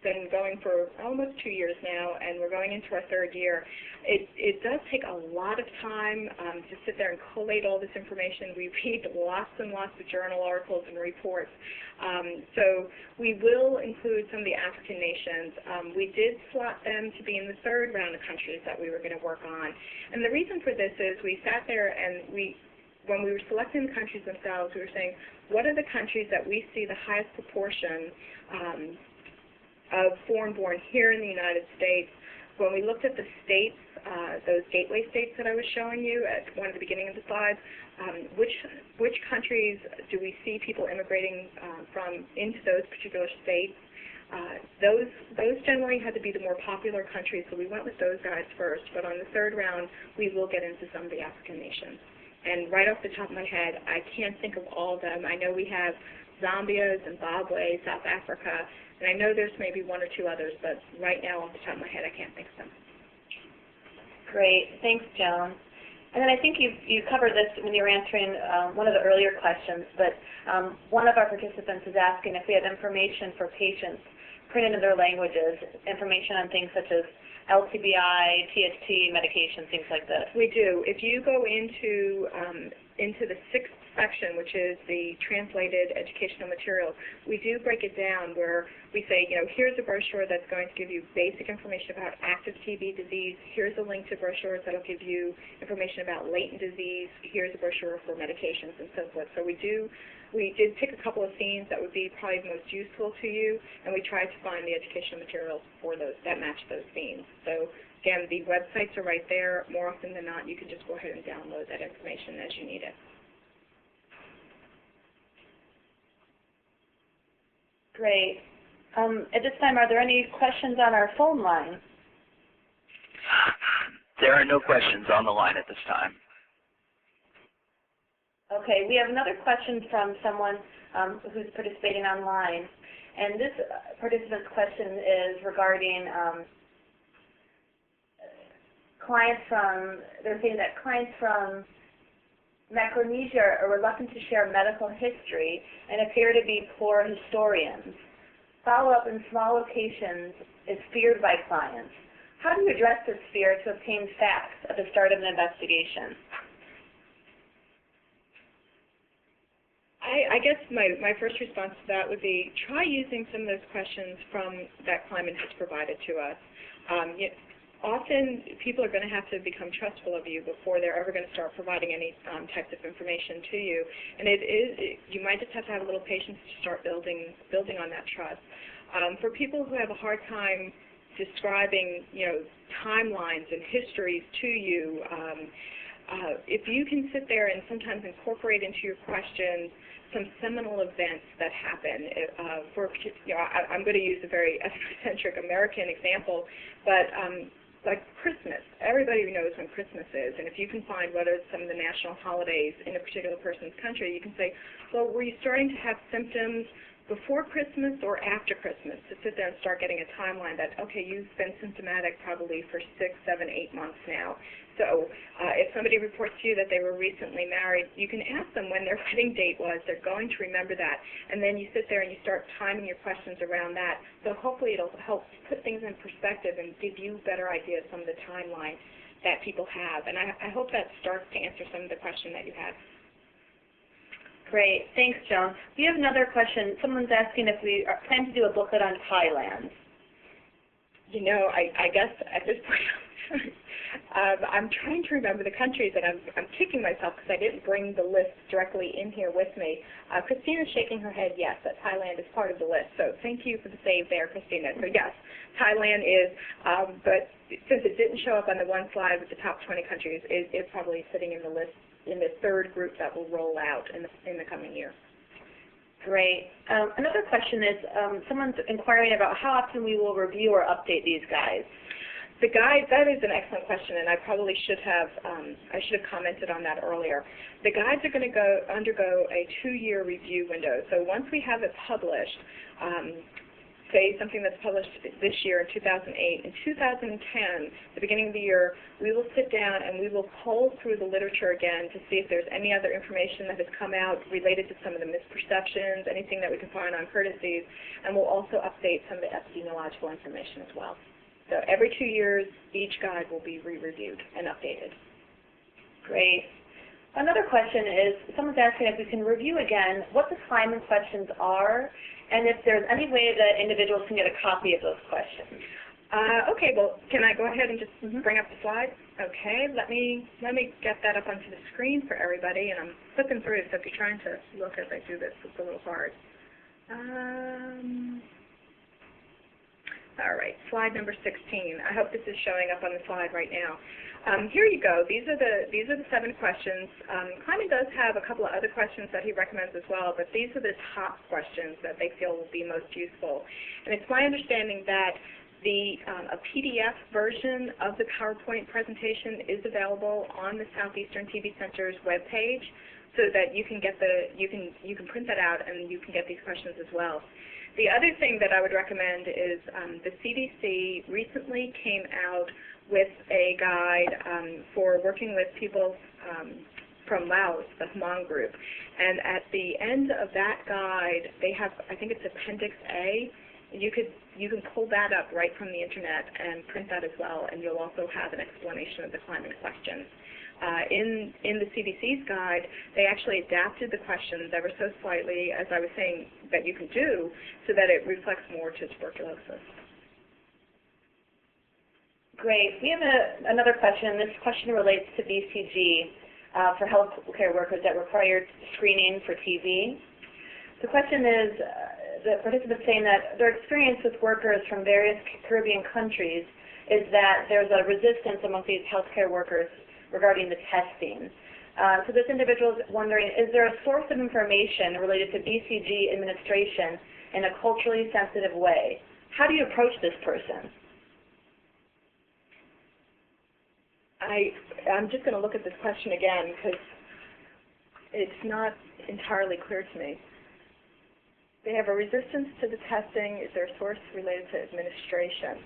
been going for almost 2 years now, and we're going into our third year. It does take a lot of time to sit there and collate all this information. We read lots and lots of journal articles and reports. So we will include some of the African nations. We did slot them to be in the third round of countries that we were going to work on. And the reason for this is we sat there and when we were selecting the countries themselves, we were saying, what are the countries that we see the highest proportion of foreign-born here in the United States? When we looked at the states, those gateway states that I was showing you at one of the beginning of the slides, which countries do we see people immigrating from into those particular states? Those generally had to be the more popular countries, so we went with those guys first. But on the third round, we will get into some of the African nations. And right off the top of my head, I can't think of all of them. I know we have Zambia, Zimbabwe, South Africa, and I know there's maybe one or two others, but right now off the top of my head, I can't think of them. Great. Thanks, Joan. And then I think you covered this when you were answering one of the earlier questions, but one of our participants is asking if we have information for patients printed in their languages, information on things such as LTBI, THT, medication, things like this. We do. If you go into the sixth section, which is the translated educational material, we do break it down where we say, here's a brochure that's going to give you basic information about active TB disease. Here's a link to brochures that will give you information about latent disease. Here's a brochure for medications and so forth. So we did pick a couple of themes that would be probably most useful to you, and we tried to find the educational materials for those that match those themes. So again, the websites are right there. More often than not, you can just go ahead and download that information as you need it. Great. At this time, are there any questions on our phone line? There are no questions on the line at this time. Okay, we have another question from someone who's participating online, and this participant's question is regarding they're saying that clients from Micronesia are reluctant to share medical history and appear to be poor historians. Follow-up in small locations is feared by clients. How do you address this fear to obtain facts at the start of an investigation? I guess my first response to that would be try using some of those questions that Kleiman has provided to us. Often people are going to have to become trustful of you before they're ever going to start providing any types of information to you. And you might just have to have a little patience to start building on that trust. For people who have a hard time describing, timelines and histories to you, if you can sit there and sometimes incorporate into your questions some seminal events that happen. I'm going to use a very ethnocentric American example, but like Christmas. Everybody knows when Christmas is, and if you can find whether it's some of the national holidays in a particular person's country, you can say, well, were you starting to have symptoms before Christmas or after Christmas, to sit there and start getting a timeline that, okay, you've been symptomatic probably for 6, 7, 8 months now. So if somebody reports to you that they were recently married, you can ask them when their wedding date was. They're going to remember that. And then you sit there and you start timing your questions around that. So hopefully it'll help put things in perspective and give you a better idea of some of the timeline that people have. And I hope that starts to answer some of the question that you had. Great. Thanks, Joan. We have another question. Someone's asking if we plan to do a booklet on Thailand. I guess at this point, I'm trying to remember the countries, and I'm kicking myself because I didn't bring the list directly in here with me. Christina's shaking her head yes, that Thailand is part of the list. So thank you for the save there, Christina. So yes, Thailand is, but since it didn't show up on the one slide with the top 20 countries, it's probably sitting in the list in the third group that will roll out in the coming year. Great. Another question is, someone's inquiring about how often we will review or update these guides. The guide, that is an excellent question, and I probably should have commented on that earlier. The guides are going to undergo a 2-year review window. So once we have it published, say something that's published this year in 2008, in 2010, the beginning of the year, we will sit down and we will cull through the literature again to see if there's any other information that has come out related to some of the misperceptions, anything that we can find on courtesies, and we'll also update some of the epidemiological information as well. So every 2 years, each guide will be re-reviewed and updated. Great. Another question is, someone's asking if we can review again what the Kleiman questions are, and if there's any way that individuals can get a copy of those questions. Okay, well, can I go ahead and just bring up the slide? Okay, let me get that up onto the screen for everybody, and I'm flipping through, so if you're trying to look as I do this, it's a little hard. All right, slide number 16. I hope this is showing up on the slide right now. Here you go. These are the 7 questions. Kleiman does have a couple of other questions that he recommends as well, but these are the top questions that they feel will be most useful. And it's my understanding that a PDF version of the PowerPoint presentation is available on the Southeastern TB Center's webpage, so that you can print that out and you can get these questions as well. The other thing that I would recommend is the CDC recently came out with a guide for working with people from Laos, the Hmong group. And at the end of that guide, they have, I think it's Appendix A. You can pull that up right from the internet and print that as well, and you'll also have an explanation of the Kleiman questions. In the CDC's guide, they actually adapted the questions ever so slightly, as I was saying, that you can do, so that it reflects more to tuberculosis. Great. We have another question. This question relates to BCG for healthcare workers that require screening for TB. The question is, the participants saying that their experience with workers from various Caribbean countries is that there's a resistance among these healthcare workers regarding the testing. So this individual is wondering, is there a source of information related to BCG administration in a culturally sensitive way? How do you approach this person? I'm just going to look at this question again because it's not entirely clear to me. They have a resistance to the testing. Is there a source related to administration?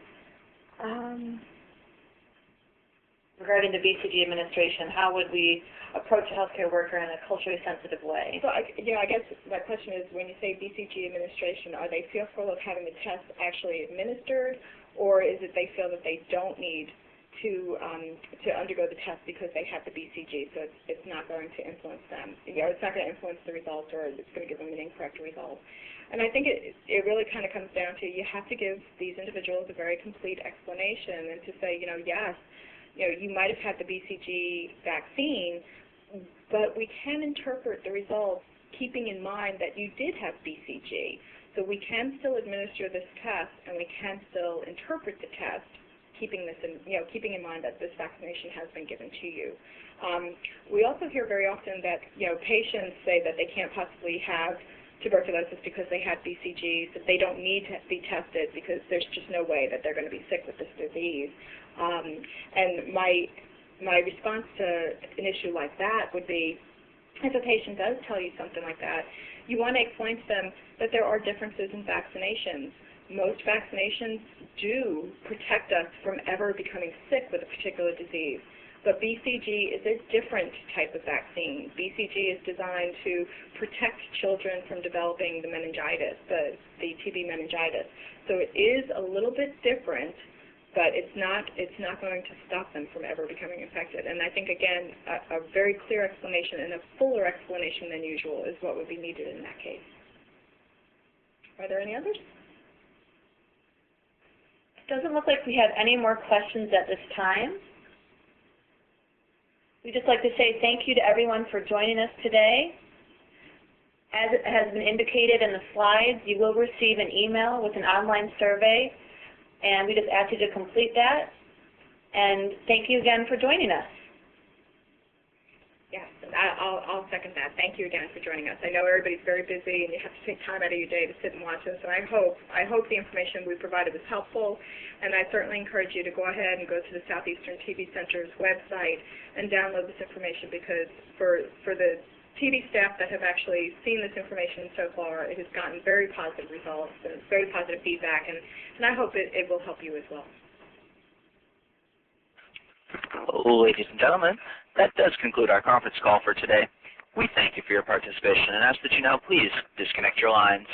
Regarding the BCG administration, how would we approach a healthcare worker in a culturally sensitive way? So I guess my question is, when you say BCG administration, are they fearful of having the test actually administered, or is it they feel that they don't need to undergo the test because they have the BCG, so it's not going to influence them. It's not going to influence the results, or it's going to give them an incorrect result. And I think it really kind of comes down to you have to give these individuals a very complete explanation and to say, yes, you might have had the BCG vaccine, but we can interpret the results keeping in mind that you did have BCG. So we can still administer this test, and we can still interpret the test, keeping in mind that this vaccination has been given to you. We also hear very often that patients say that they can't possibly have tuberculosis because they had BCGs, that they don't need to be tested because there's just no way that they're going to be sick with this disease. And my response to an issue like that would be, if a patient does tell you something like that, you want to explain to them that there are differences in vaccinations. Most vaccinations do protect us from ever becoming sick with a particular disease, but BCG is a different type of vaccine. BCG is designed to protect children from developing the meningitis, the TB meningitis. So it is a little bit different, but it's not going to stop them from ever becoming infected. And I think, again, a very clear explanation and a fuller explanation than usual is what would be needed in that case. Are there any others? It doesn't look like we have any more questions at this time. We'd just like to say thank you to everyone for joining us today. As it has been indicated in the slides, you will receive an email with an online survey, and we just ask you to complete that. And thank you again for joining us. Yes, I'll second that. Thank you again for joining us. I know everybody's very busy and you have to take time out of your day to sit and watch us, and I hope the information we provided was helpful, and I certainly encourage you to go ahead and go to the Southeastern TB Center's website and download this information, because for the TB staff that have actually seen this information so far, it has gotten very positive results and very positive feedback, and I hope it will help you as well. Ladies and gentlemen, that does conclude our conference call for today. We thank you for your participation and ask that you now please disconnect your lines.